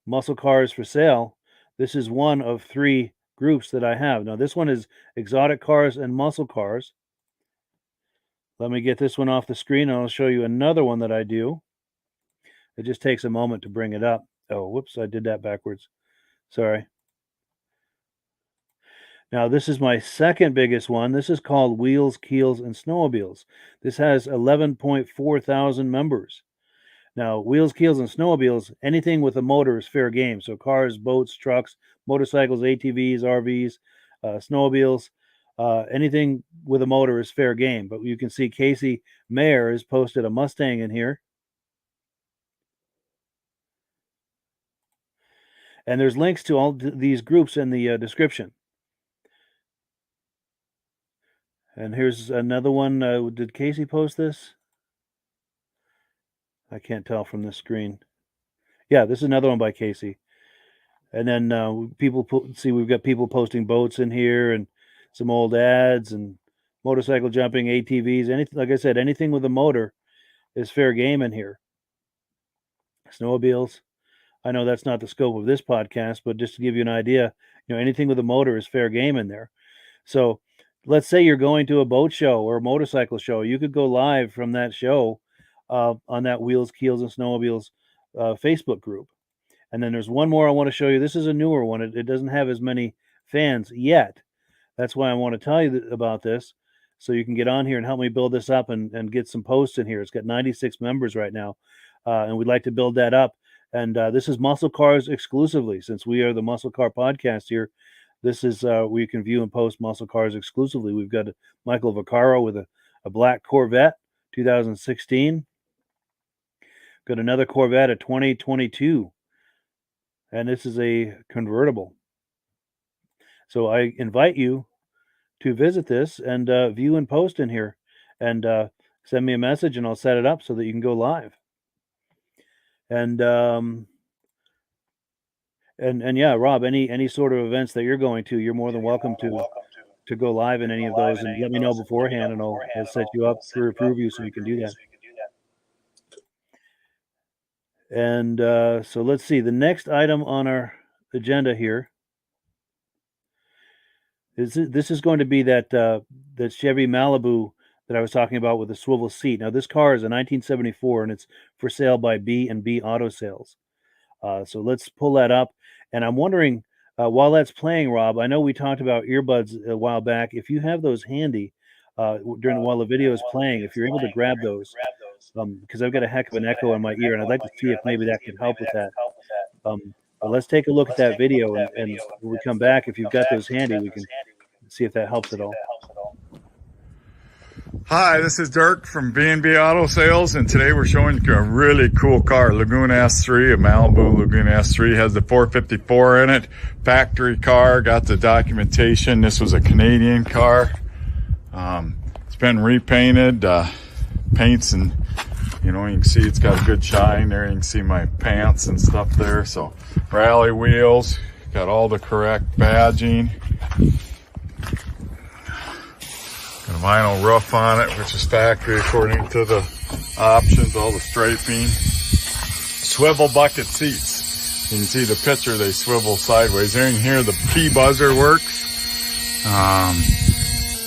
muscle cars for sale, this is one of 3 groups that I have. Now, this one is exotic cars and muscle cars. Let me get this one off the screen, and I'll show you another one that I do. It just takes a moment to bring it up. Oh, whoops, I did that backwards. Sorry. Now, this is my second biggest one. This is called Wheels, Keels, and Snowmobiles. This has 11.4 thousand members. Now, Wheels, Keels, and Snowmobiles, anything with a motor is fair game. So cars, boats, trucks, motorcycles, ATVs, RVs, snowmobiles, anything with a motor is fair game. But you can see Casey Mayer has posted a Mustang in here. And there's links to all these groups in the description. And here's another one. Did Casey post this? I can't tell from this screen. Yeah, this is another one by Casey. And then see, we've got people posting boats in here and some old ads and motorcycle jumping, ATVs. Anything, like I said, anything with a motor is fair game in here. Snowmobiles. I know that's not the scope of this podcast, but just to give you an idea, anything with a motor is fair game in there. So let's say you're going to a boat show or a motorcycle show. You could go live from that show on that Wheels, Keels, and Snowmobiles Facebook group. And then there's one more I want to show you. This is a newer one. It doesn't have as many fans yet. That's why I want to tell you about this, so you can get on here and help me build this up and get some posts in here. It's got 96 members right now, and we'd like to build that up. And this is muscle cars exclusively. Since we are the Muscle Car Podcast here, this is where you can view and post muscle cars exclusively. We've got Michael Vaccaro with a black Corvette, 2016. Got another Corvette, a 2022. And this is a convertible. So I invite you to visit this and view and post in here. And send me a message and I'll set it up so that you can go live. And yeah, Rob, any sort of events that you're going to, you're more than welcome to go live in any of those, and let me know beforehand, and I'll set you up for approve you so you can do that. And so let's see, the next item on our agenda here is this is going to be that Chevy Malibu that I was talking about with the swivel seat. Now, this car is a 1974, and it's for sale by B&B Auto Sales. So let's pull that up. And I'm wondering, while that's playing, Rob, I know we talked about earbuds a while back. If you have those handy while the video is playing, if you're able to grab those, because I've got a heck of an echo in my ear, and I'd like to see if maybe that could help with that. But let's take a look at that video, and when we come back, if you've got those handy, we can see if that helps at all. Hi, this is Dirk from B&B Auto Sales, and today we're showing you a really cool car, Lagoon S3, a Malibu Lagoon S3. Has the 454 in it, factory car, got the documentation. This was a Canadian car. It's been repainted, paints, and you can see it's got a good shine there. You can see my pants and stuff there. So rally wheels, got all the correct badging. Got a vinyl roof on it, which is factory according to the options, all the striping. Swivel bucket seats. You can see the picture, they swivel sideways. There in here, the P buzzer works.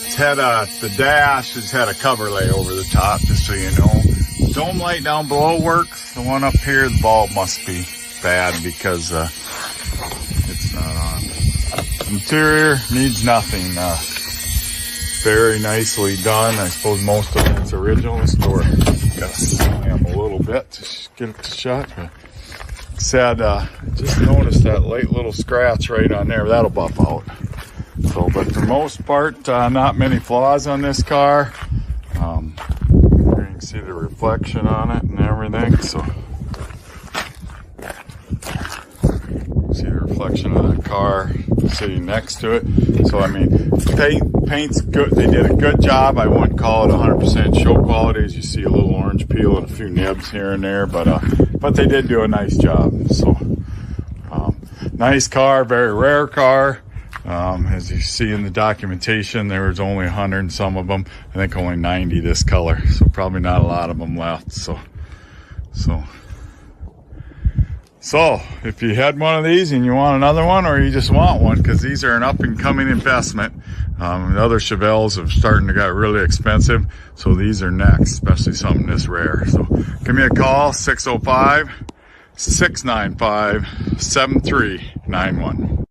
It's had the dash has had a cover lay over the top, just so you know. Dome light down below works. The one up here, the bulb must be bad because Interior needs nothing. Very nicely done. I suppose most of it's original. This door gotta slam a little bit to get it shut. But said, just noticed that light little scratch right on there. That'll buff out. So, but for most part, not many flaws on this car. You can see the reflection on it and everything. So, see the reflection of that car sitting next to it. So, I mean, paint's good. They did a good job. I wouldn't call it 100% show quality. As you see, a little orange peel and a few nibs here and there, but they did do a nice job. So, nice car, very rare car. As you see in the documentation, there was only 100 and some of them. I think only 90 this color, so probably not a lot of them left. So if you had one of these and you want another one, or you just want one, because these are an up and coming investment. The other Chevelles have starting to get really expensive, so these are next, especially something this rare. So give me a call, 605-695-7391.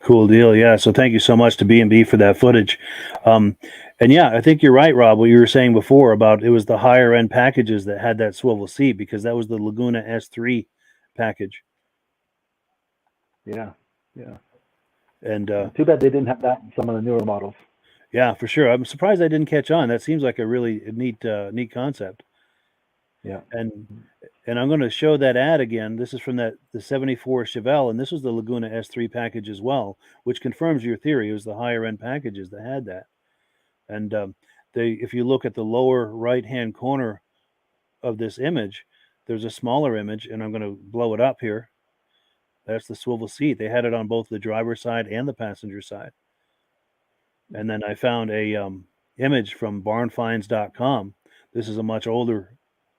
Cool deal. Yeah. So thank you so much to B&B for that footage. And yeah, I think you're right, Rob, what you were saying before about it was the higher end packages that had that swivel seat, because that was the Laguna S3 package. Yeah. Yeah. And too bad they didn't have that in some of the newer models. Yeah, for sure. I'm surprised I didn't catch on. That seems like a really neat concept. Yeah. And I'm going to show that ad again. This is from the 74 Chevelle, and this was the Laguna S3 package as well, which confirms your theory. It was the higher end packages that had that. And if you look at the lower right-hand corner of this image, there's a smaller image, and I'm going to blow it up here. That's the swivel seat. They had it on both the driver's side and the passenger side. And then I found a image from barnfinds.com. This is a much older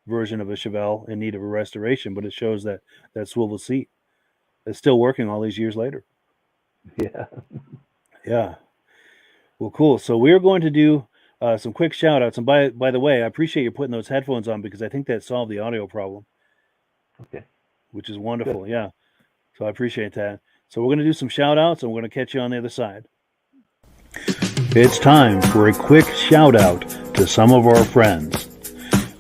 version of a Chevelle in need of a restoration, but it shows that swivel seat. It's still working all these years later. Yeah. Yeah. Well, cool. So we're going to do some quick shout outs. And by the way, I appreciate you putting those headphones on, because I think that solved the audio problem. Okay. Which is wonderful. Good. Yeah. So I appreciate that. So we're going to do some shout outs, and we're going to catch you on the other side. It's time for a quick shout out to some of our friends.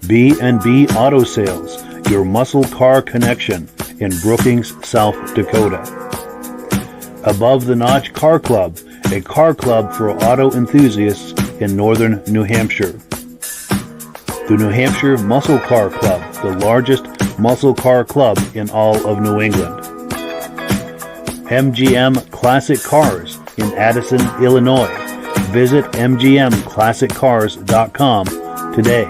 B&B Auto Sales, your muscle car connection in Brookings, South Dakota. Above the Notch Car Club, a car club for auto enthusiasts in northern New Hampshire. The New Hampshire Muscle Car Club, the largest muscle car club in all of New England. MGM Classic Cars in Addison, Illinois. Visit mgmclassiccars.com today.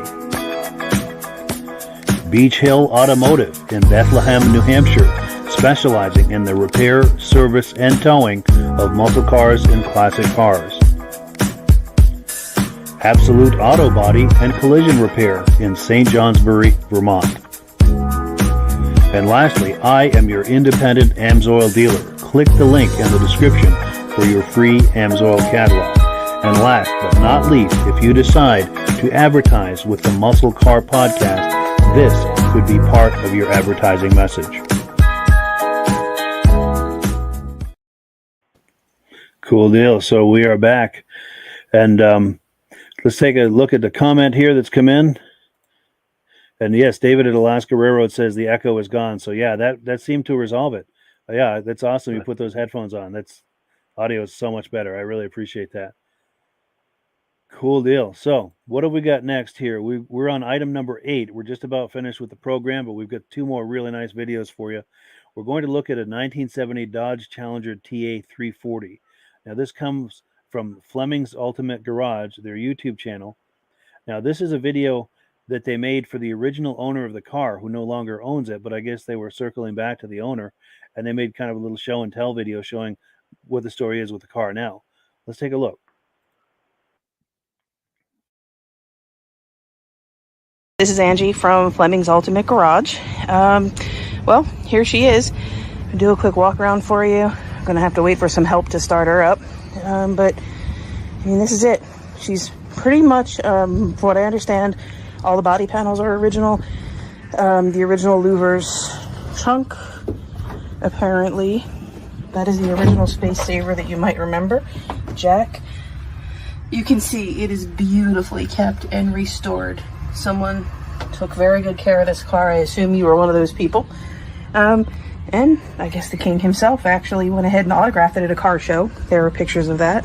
Beach Hill Automotive in Bethlehem, New Hampshire, specializing in the repair, service, and towing of muscle cars and classic cars. Absolute Auto Body and Collision Repair in St. Johnsbury, Vermont. And lastly, I am your independent AMSOIL dealer. Click the link in the description for your free AMSOIL catalog. And last but not least, if you decide to advertise with the Muscle Car Podcast, this could be part of your advertising message. Cool deal. So we are back. And let's take a look at the comment here that's come in. And yes, David at Alaska Railroad says the echo is gone. So yeah, that seemed to resolve it. Yeah, that's awesome. You put those headphones on. That's audio is so much better. I really appreciate that. Cool deal. So what have we got next here? We're on item number 8. We're just about finished with the program, but we've got 2 more really nice videos for you. We're going to look at a 1970 Dodge Challenger TA 340. Now this comes from Fleming's Ultimate Garage, their YouTube channel. Now this is a video that they made for the original owner of the car, who no longer owns it, but I guess they were circling back to the owner, and they made kind of a little show and tell video showing what the story is with the car now. Let's take a look. This is Angie from Fleming's Ultimate Garage. Well, here she is. I'll do a quick walk around for you. I'm gonna have to wait for some help to start her up. But I mean, this is it. She's pretty much, from what I understand, all the body panels are original. The original louver's trunk, apparently. That is the original Space Saver that you might remember. Jack. You can see it is beautifully kept and restored. Someone took very good care of this car. I assume you were one of those people. And I guess the king himself actually went ahead and autographed it at a car show. There are pictures of that.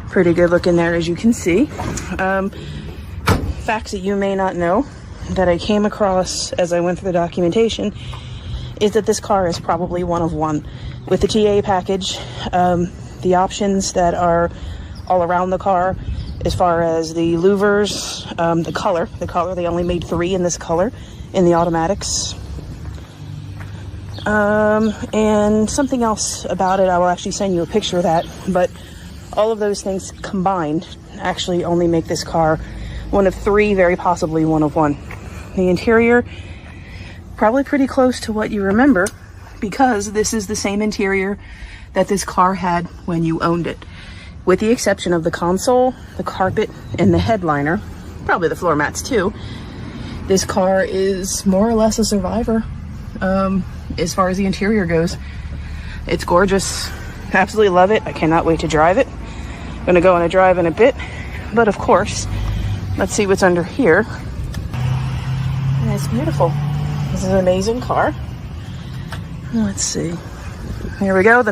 Pretty good looking there, as you can see. Facts that you may not know that I came across as I went through the documentation is that this car is probably one of one. With the TA package, the options that are all around the car, as far as the louvers, the color, they only made 3 in this color in the automatics. And something else about it, I will actually send you a picture of that, but all of those things combined actually only make this car one of 3, very possibly one of one. The interior, probably pretty close to what you remember, because this is the same interior that this car had when you owned it. With the exception of the console, the carpet, and the headliner, probably the floor mats too, this car is more or less a survivor as far as the interior goes. It's gorgeous. Absolutely love it. I cannot wait to drive it. I'm gonna go on a drive in a bit, but of course, let's see what's under here. And it's beautiful. This is an amazing car. Let's see. Here we go. The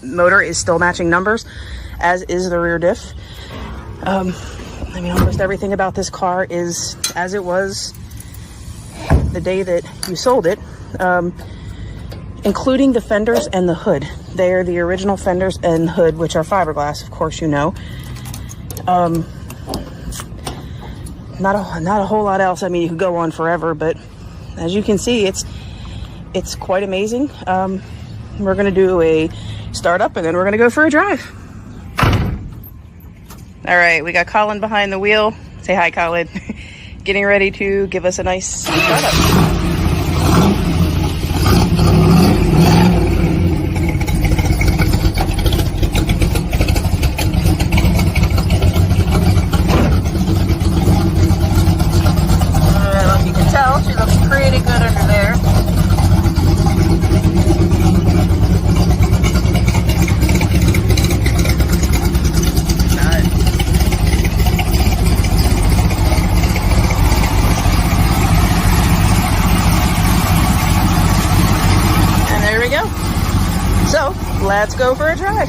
motor is still matching numbers, as is the rear diff. I mean, almost everything about this car is as it was the day that you sold it, including the fenders and the hood. They are the original fenders and hood, which are fiberglass, of course, you know. Not a whole lot else. I mean, you could go on forever, but as you can see, it's quite amazing. We're gonna do a startup and then we're gonna go for a drive. All right, we got Colin behind the wheel. Say hi, Colin. Getting ready to give us a nice startup. You can tell she looks pretty good under there. So, let's go for a drive.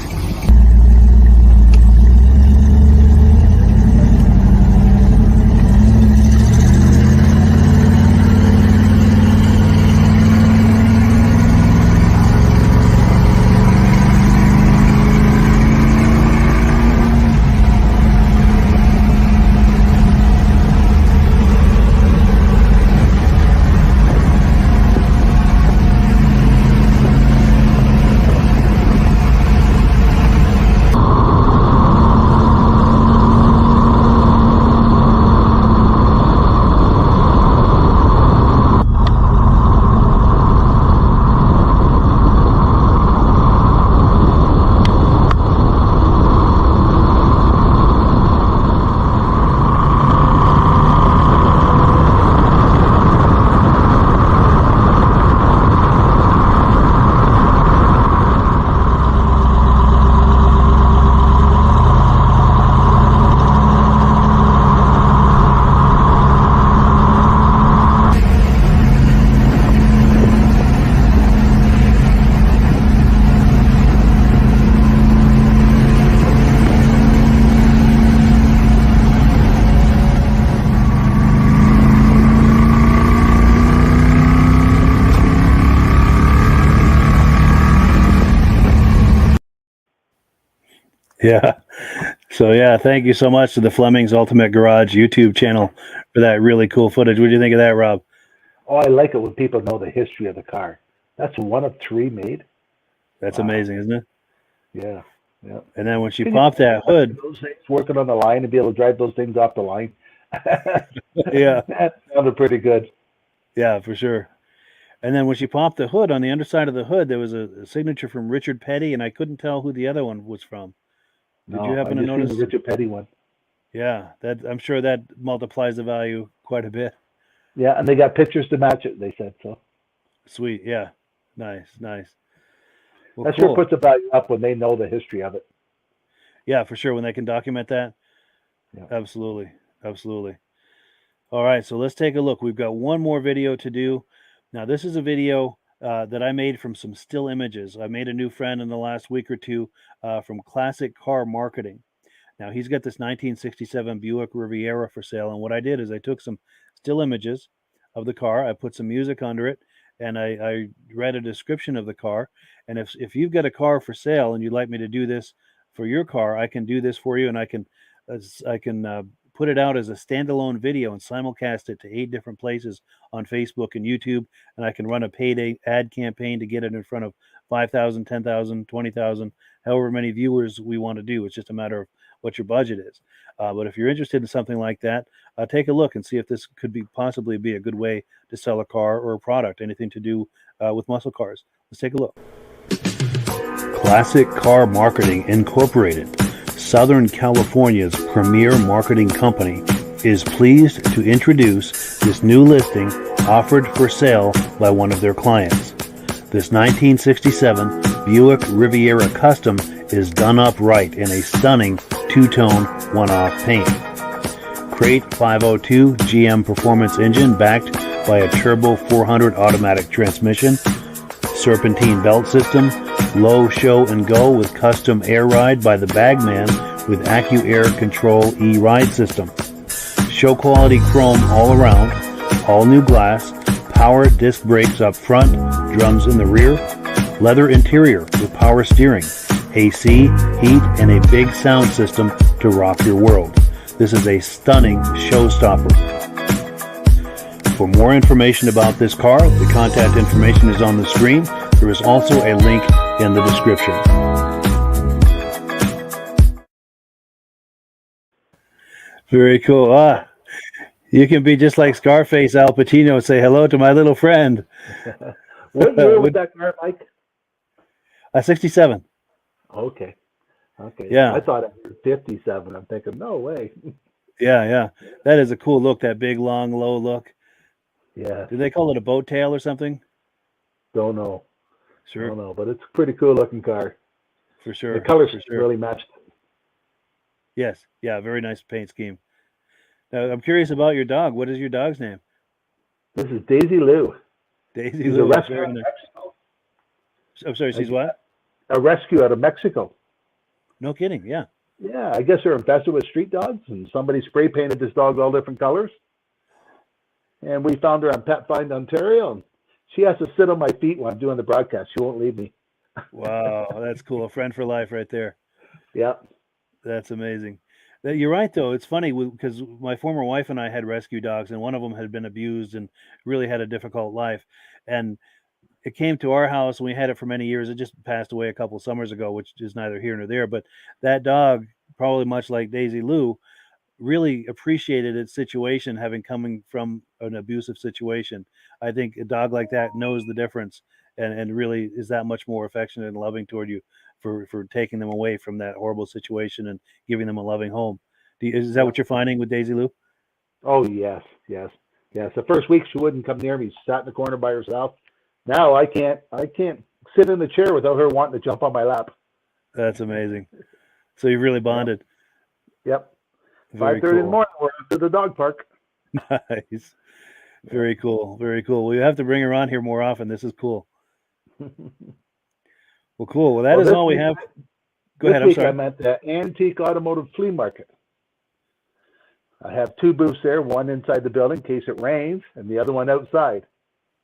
Yeah. So yeah, thank you so much to the Fleming's Ultimate Garage YouTube channel for that really cool footage. What do you think of that, Rob? Oh, I like it when people know the history of the car. That's one of 3 made. That's amazing, isn't it? Yeah. Yeah. And then when she popped that hood, those things working on the line and be able to drive those things off the line. Yeah. That sounded pretty good. Yeah, for sure. And then when she popped the hood, on the underside of the hood, there was a signature from Richard Petty, and I couldn't tell who the other one was from. Did you happen to notice? The Richard Petty one. Yeah, that I'm sure that multiplies the value quite a bit. Yeah, and they got pictures to match it. They said so. Sweet. Yeah. Nice. Nice. Well, That cool. sure puts the value up when they know the history of it. Yeah, for sure. When they can document that. Yeah. Absolutely. Absolutely. All right. So let's take a look. We've got one more video to do. Now, this is a video that I made from some still images. I made a new friend in the last week or two from Classic Car Marketing. Now, he's got this 1967 Buick Riviera for sale. And what I did is I took some still images of the car. I put some music under it, and I read a description of the car. And if you've got a car for sale and you'd like me to do this for your car, I can do this for you, and I can put it out as a standalone video and simulcast it to 8 different places on Facebook and YouTube, and I can run a paid ad campaign to get it in front of 5,000, 10,000, 20,000, however many viewers we want to do. It's just a matter of what your budget is. But if you're interested in something like that, take a look and see if this could possibly be a good way to sell a car or a product, anything to do with muscle cars. Let's take a look. Classic Car Marketing Incorporated, Southern California's premier marketing company, is pleased to introduce this new listing offered for sale by one of their clients. This 1967 Buick Riviera Custom is done up right in a stunning two-tone one-off paint. Crate 502 GM Performance engine backed by a turbo 400 automatic transmission, serpentine belt system, low show and go with custom air ride by the Bagman with AccuAir Control e-ride system. Show quality chrome all around, all new glass, power disc brakes up front, drums in the rear, leather interior with power steering, AC, heat, and a big sound system to rock your world. This is a stunning showstopper. For more information about this car, the contact information is on the screen. There is also a link in the description. Very cool. You can be just like Scarface Al Pacino and say hello to my little friend. What year was that car, Mike? 67. Okay. Yeah. I thought it was 57. I'm thinking, no way. Yeah. That is a cool look, that big, long, low look. Yeah. Do they call it a boat tail or something? Don't know. Sure. Don't know, but it's a pretty cool looking car. For sure. The colors for sure. really matched it. Yes. Yeah, very nice paint scheme. Now, I'm curious about your dog. What is your dog's name? This is Daisy Lou. Daisy She's Lou. a rescue Very out of nice. Mexico. I'm sorry, she's what? A rescue out of Mexico. No kidding. Yeah. Yeah, I guess they're infested with street dogs, and somebody spray painted this dog all different colors. And we found her on Pet Find Ontario, and she has to sit on my feet while I'm doing the broadcast. She won't leave me. Wow, that's cool. A friend for life right there. Yeah. That's amazing. You're right, though. It's funny because my former wife and I had rescue dogs, and one of them had been abused and really had a difficult life. And it came to our house, and we had it for many years. It just passed away a couple summers ago, which is neither here nor there. But that dog, probably much like Daisy Lou, really appreciated its situation, having coming from an abusive situation. I think a dog like that knows the difference and really is that much more affectionate and loving toward you for taking them away from that horrible situation and giving them a loving home. Is that what you're finding with Daisy Lou? Oh, yes. The first week she wouldn't come near me. She sat in the corner by herself. Now I can't sit in the chair without her wanting to jump on my lap. That's amazing. So you've really bonded. Yep. Very 5:30 in the cool. morning, we're up to the dog park. Nice. Very cool. Very cool. We have to bring her on here more often. This is cool. Well, cool. Well, that is all we have. Go ahead. I'm This week sorry. I'm at the Antique Automotive Flea Market. I have 2 booths there, one inside the building in case it rains, and the other one outside.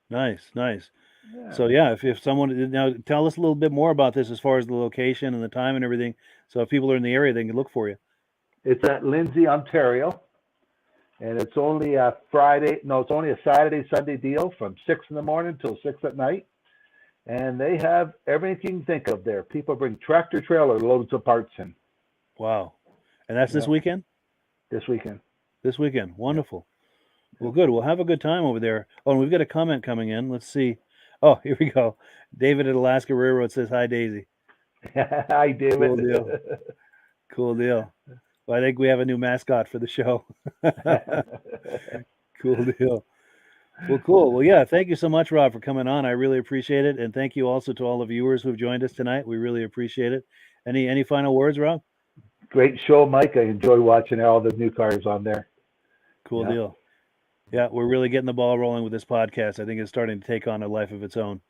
Nice. Yeah. So yeah, if someone now tell us a little bit more about this as far as the location and the time and everything. So if people are in the area, they can look for you. It's at Lindsay, Ontario, and it's only a Saturday, Sunday deal from 6 in the morning till 6 at night. And they have everything you can think of there. People bring tractor trailer loads of parts in. Wow. And that's this Yeah. weekend? This weekend. This weekend. Wonderful. Well, good. We'll have a good time over there. Oh, and we've got a comment coming in. Let's see. Oh, here we go. David at Alaska Railroad says, hi, Daisy. Hi, David. Cool deal. Cool deal. Well, I think we have a new mascot for the show. Cool deal. Well, cool. Well, yeah, thank you so much, Rob, for coming on. I really appreciate it. And thank you also to all the viewers who've joined us tonight. We really appreciate it. Any final words, Rob? Great show, Mike. I enjoy watching all the new cars on there. Cool Yeah. deal. Yeah, we're really getting the ball rolling with this podcast. I think it's starting to take on a life of its own.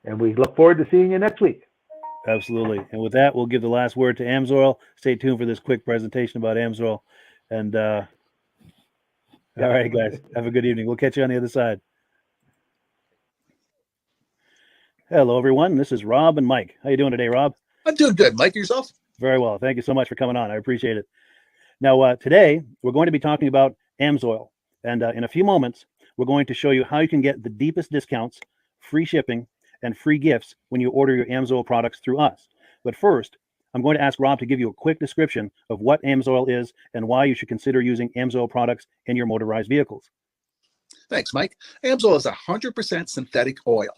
And we look forward to seeing you next week. Absolutely. And with that, we'll give the last word to Amsoil. Stay tuned for this quick presentation about Amsoil. And all right, guys, have a good evening. We'll catch you on the other side. Hello, everyone. This is Rob and Mike. How you doing today, Rob? I'm doing good. Mike, yourself? Very well. Thank you so much for coming on. I appreciate it. Now, today, we're going to be talking about Amsoil. And in a few moments, we're going to show you how you can get the deepest discounts, free shipping, and free gifts when you order your Amsoil products through us. But first, I'm going to ask Rob to give you a quick description of what Amsoil is and why you should consider using Amsoil products in your motorized vehicles. Thanks, Mike. Amsoil is 100% synthetic oil.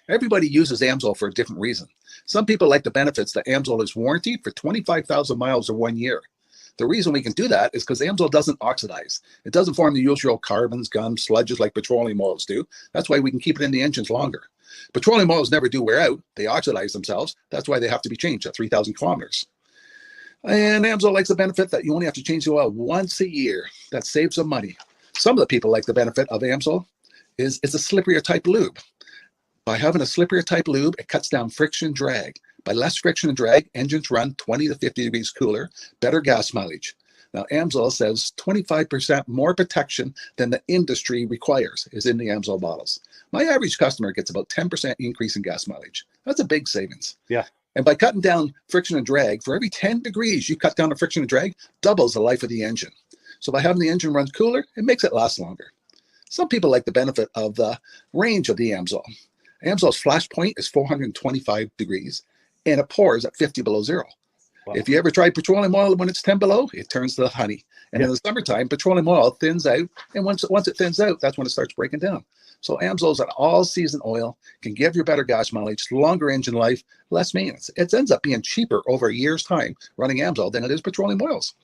Everybody uses Amsoil for a different reason. Some people like the benefits that Amsoil is warranted for 25,000 miles or 1 year. The reason we can do that is because Amsoil doesn't oxidize. It doesn't form the usual carbons, gums, sludges like petroleum oils do. That's why we can keep it in the engines longer. Petroleum oils never do wear out. They oxidize themselves. That's why they have to be changed at 3,000 kilometers. And Amsoil likes the benefit that you only have to change the oil once a year. That saves some money. Some of the people like the benefit of Amsoil is it's a slipperier type lube. By having a slipperier type lube, it cuts down friction drag. By less friction and drag, engines run 20 to 50 degrees cooler, better gas mileage. Now, Amsoil says 25% more protection than the industry requires is in the Amsoil bottles. My average customer gets about 10% increase in gas mileage. That's a big savings. Yeah. And by cutting down friction and drag, for every 10 degrees you cut down the friction and drag, doubles the life of the engine. So by having the engine run cooler, it makes it last longer. Some people like the benefit of the range of the Amsoil. Amsoil's flash point is 425 degrees, and it pours at 50 below zero. Wow. If you ever tried petroleum oil when it's 10 below, it turns to honey. And in the summertime, petroleum oil thins out, and once it thins out, that's when it starts breaking down. So Amsoil's an all-season oil, can give you better gas mileage, longer engine life, less maintenance. It ends up being cheaper over a year's time running Amsoil than it is petroleum oils.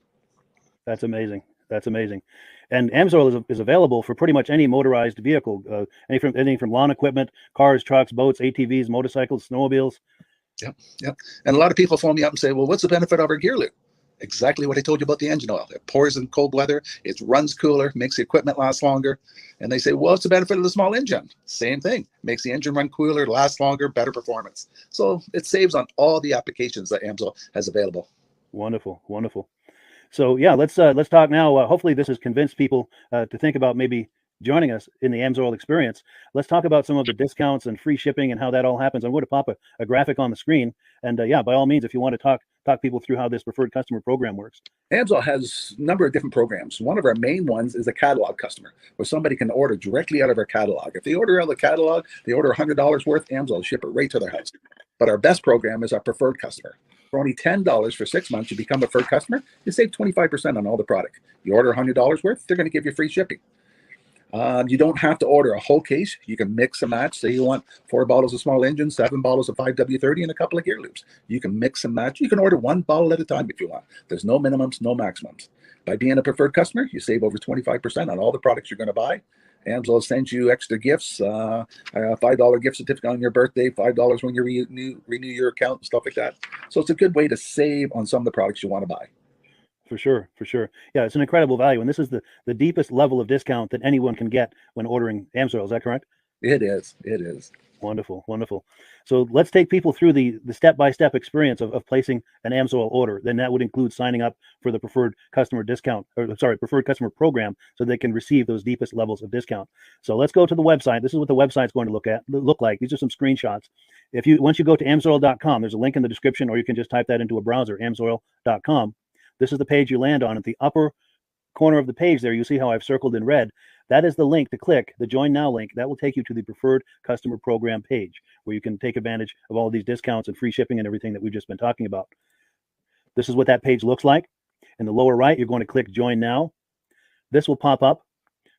That's amazing. That's amazing. And Amsoil is available for pretty much any motorized vehicle, anything from lawn equipment, cars, trucks, boats, ATVs, motorcycles, snowmobiles. Yep. And a lot of people phone me up and say, well, what's the benefit of our gear lube? Exactly what I told you about the engine oil. It pours in cold weather, it runs cooler, makes the equipment last longer. And they say, well, what's the benefit of the small engine? Same thing. Makes the engine run cooler, last longer, better performance. So it saves on all the applications that Amsoil has available. Wonderful, wonderful. So yeah, let's talk now. Hopefully this has convinced people to think about maybe joining us in the Amsoil experience. Let's talk about some of the discounts and free shipping and how that all happens. I'm going to pop a graphic on the screen. And yeah, by all means, if you want to talk people through how this preferred customer program works. Amsoil has a number of different programs. One of our main ones is a catalog customer, where somebody can order directly out of our catalog. If they order out of the catalog, they order $100 worth, Amsoil will ship it right to their house. But our best program is our preferred customer. For only $10 for 6 months, you become a preferred customer, you save 25% on all the product. You order $100 worth, they're going to give you free shipping. You don't have to order a whole case. You can mix and match. Say you want 4 bottles of small engine, 7 bottles of 5W30, and a couple of gear loops. You can mix and match. You can order 1 bottle at a time if you want. There's no minimums, no maximums. By being a preferred customer, you save over 25% on all the products you're going to buy. Amsoil sends you extra gifts, a $5 gift certificate on your birthday, $5 when you renew your account, and stuff like that. So it's a good way to save on some of the products you want to buy. For sure, for sure. Yeah, it's an incredible value. And this is the deepest level of discount that anyone can get when ordering Amsoil. Is that correct? It is. It is. Wonderful, wonderful. So let's take people through the step-by-step experience of placing an Amsoil order. Then that would include signing up for the preferred customer discount, preferred customer program, so they can receive those deepest levels of discount. So let's go to the website. This is what the website's going to look like. These are some screenshots. Once you go to amsoil.com, there's a link in the description, or you can just type that into a browser, amsoil.com. This is the page you land on. At the upper corner of the page there, you see how I've circled in red. That is the link to click, the Join Now link. That will take you to the Preferred Customer Program page, where you can take advantage of all of these discounts and free shipping and everything that we've just been talking about. This is what that page looks like. In the lower right, you're going to click Join Now. This will pop up.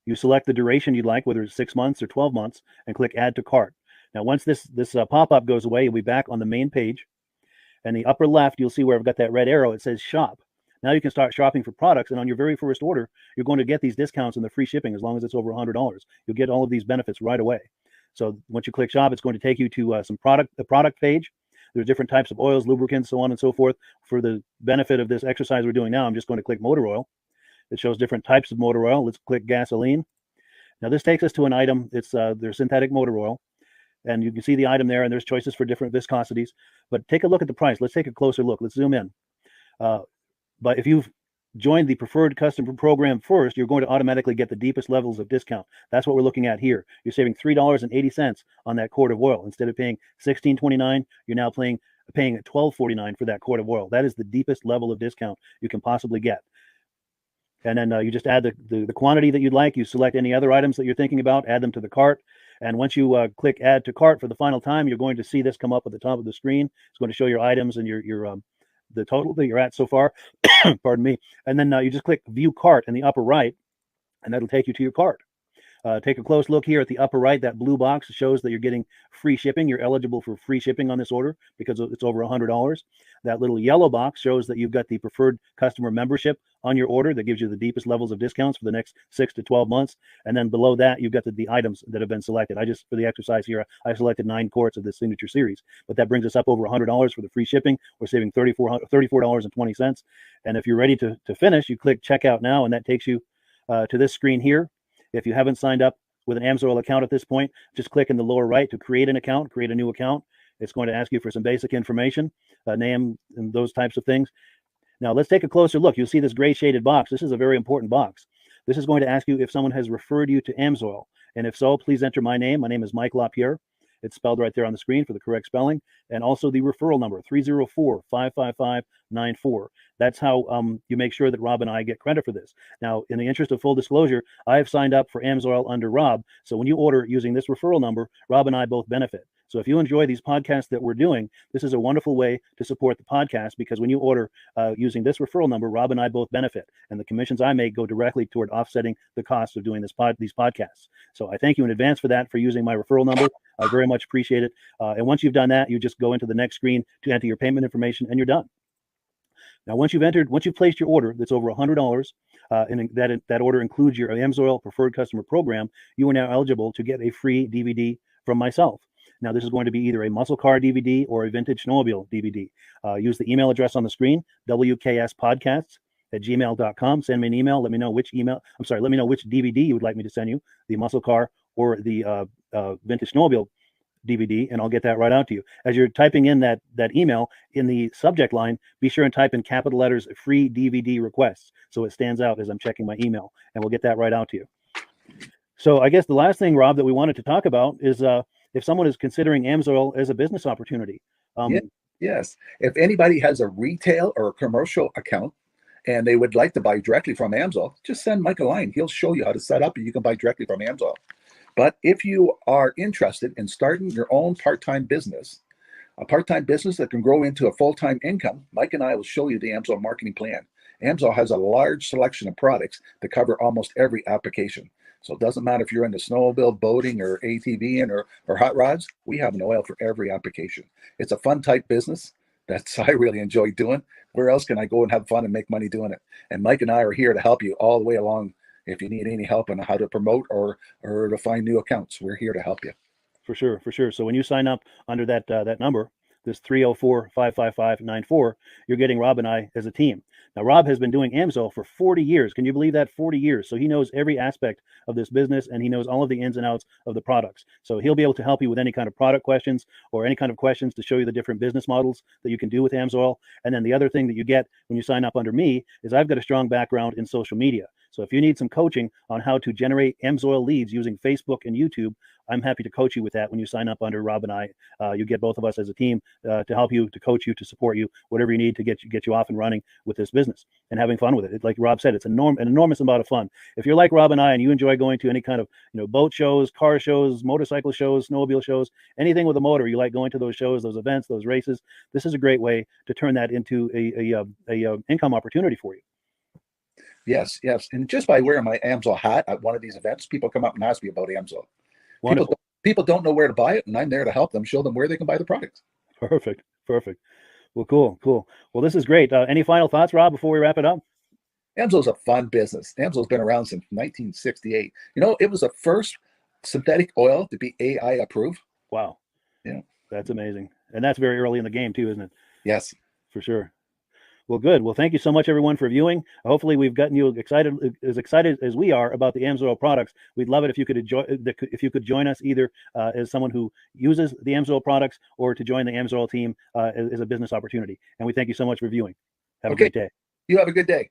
You select the duration you'd like, whether it's 6 months or 12 months, and click Add to Cart. Now, once this pop-up goes away, you'll be back on the main page. And the upper left, you'll see where I've got that red arrow. It says Shop. Now you can start shopping for products, and on your very first order, you're going to get these discounts and the free shipping as long as it's over $100. You'll get all of these benefits right away. So once you click shop, it's going to take you to the product page. There's different types of oils, lubricants, so on and so forth. For the benefit of this exercise we're doing now, I'm just going to click motor oil. It shows different types of motor oil. Let's click gasoline. Now this takes us to an item. It's their synthetic motor oil. And you can see the item there, and there's choices for different viscosities. But take a look at the price. Let's take a closer look. Let's zoom in. But if you've joined the preferred customer program first, you're going to automatically get the deepest levels of discount. That's what we're looking at here. You're saving $3.80 on that quart of oil. Instead of paying $16.29, you're now paying $12.49 for that quart of oil. That is the deepest level of discount you can possibly get. And then you just add the quantity that you'd like. You select any other items that you're thinking about, add them to the cart. And once you click add to cart for the final time, you're going to see this come up at the top of the screen. It's going to show your items and your the total that you're at so far. Pardon me. And then you just click view cart in the upper right, and that'll take you to your cart. Take a close look here at the upper right. That blue box shows that you're getting free shipping. You're eligible for free shipping on this order because it's over $100. That little yellow box shows that you've got the preferred customer membership on your order that gives you the deepest levels of discounts for the next 6 to 12 months. And then below that, you've got the items that have been selected. For the exercise here, I selected 9 quarts of the signature series, but that brings us up over $100 for the free shipping. We're saving $34.20. And if you're ready to finish, you click checkout now, and that takes you to this screen here. If you haven't signed up with an AMSOIL account at this point, just click in the lower right to create an account, create a new account. It's going to ask you for some basic information, name and those types of things. Now let's take a closer look. You'll see this gray shaded box. This is a very important box. This is going to ask you if someone has referred you to AMSOIL. And if so, please enter my name. My name is Mike LaPierre. It's spelled right there on the screen for the correct spelling. And also the referral number, 304-555-94. That's how you make sure that Rob and I get credit for this. Now, in the interest of full disclosure, I have signed up for AMSOIL under Rob. So when you order using this referral number, Rob and I both benefit. So if you enjoy these podcasts that we're doing, this is a wonderful way to support the podcast, because when you order using this referral number, Rob and I both benefit. And the commissions I make go directly toward offsetting the cost of doing these podcasts. So I thank you in advance for that, for using my referral number. I very much appreciate it. And once you've done that, you just go into the next screen to enter your payment information, and you're done. Now, once you've placed your order that's over $100, and that order includes your AMSOIL preferred customer program, you are now eligible to get a free DVD from myself. Now, this is going to be either a muscle car DVD or a vintage snowmobile DVD. Use the email address on the screen, wkspodcasts@gmail.com. Send me an email. Let me know which DVD you would like me to send you, the muscle car or the vintage snowmobile DVD, and I'll get that right out to you. As you're typing in that email, in the subject line, be sure and type in capital letters free DVD requests, so it stands out as I'm checking my email, and we'll get that right out to you. So I guess the last thing, Rob, that we wanted to talk about is if someone is considering AMSOIL as a business opportunity. Yes. If anybody has a retail or a commercial account and they would like to buy directly from AMSOIL, just send Mike a line. He'll show you how to set up, and you can buy directly from AMSOIL. But if you are interested in starting your own part-time business, a part-time business that can grow into a full-time income, Mike and I will show you the AMSOIL marketing plan. AMSOIL has a large selection of products that cover almost every application. So it doesn't matter if you're into snowmobile, boating, or ATVing, or hot rods. We have an oil for every application. It's a fun type business. I really enjoy doing. Where else can I go and have fun and make money doing it? And Mike and I are here to help you all the way along. If you need any help on how to promote or to find new accounts, we're here to help you. For sure. So when you sign up under that number, this 304-555-94, you're getting Rob and I as a team. Now, Rob has been doing AMSOIL for 40 years. Can you believe that? 40 years. So he knows every aspect of this business, and he knows all of the ins and outs of the products. So he'll be able to help you with any kind of product questions or any kind of questions to show you the different business models that you can do with AMSOIL. And then the other thing that you get when you sign up under me is I've got a strong background in social media. So if you need some coaching on how to generate AMSOIL leads using Facebook and YouTube, I'm happy to coach you with that when you sign up under Rob and I. You get both of us as a team to help you, to coach you, to support you, whatever you need to get you off and running with this business and having fun with it. Like Rob said, it's an enormous amount of fun. If you're like Rob and I and you enjoy going to any kind of boat shows, car shows, motorcycle shows, snowmobile shows, anything with a motor, you like going to those shows, those events, those races, this is a great way to turn that into a income opportunity for you. Yes. And just by wearing my AMSOIL hat at one of these events, people come up and ask me about AMSOIL. People don't know where to buy it, and I'm there to help them, show them where they can buy the product. Perfect. Well, cool. Well, this is great. Any final thoughts, Rob, before we wrap it up? Amsoil's a fun business. Amsoil's been around since 1968. You know, it was the first synthetic oil to be AI approved. Wow. Yeah. That's amazing. And that's very early in the game too, isn't it? Yes. For sure. Well, good. Well, thank you so much, everyone, for viewing. Hopefully, we've gotten you excited as we are about the AMSOIL products. We'd love it if you could join us either as someone who uses the AMSOIL products or to join the AMSOIL team as a business opportunity. And we thank you so much for viewing. Have a great day. You have a good day.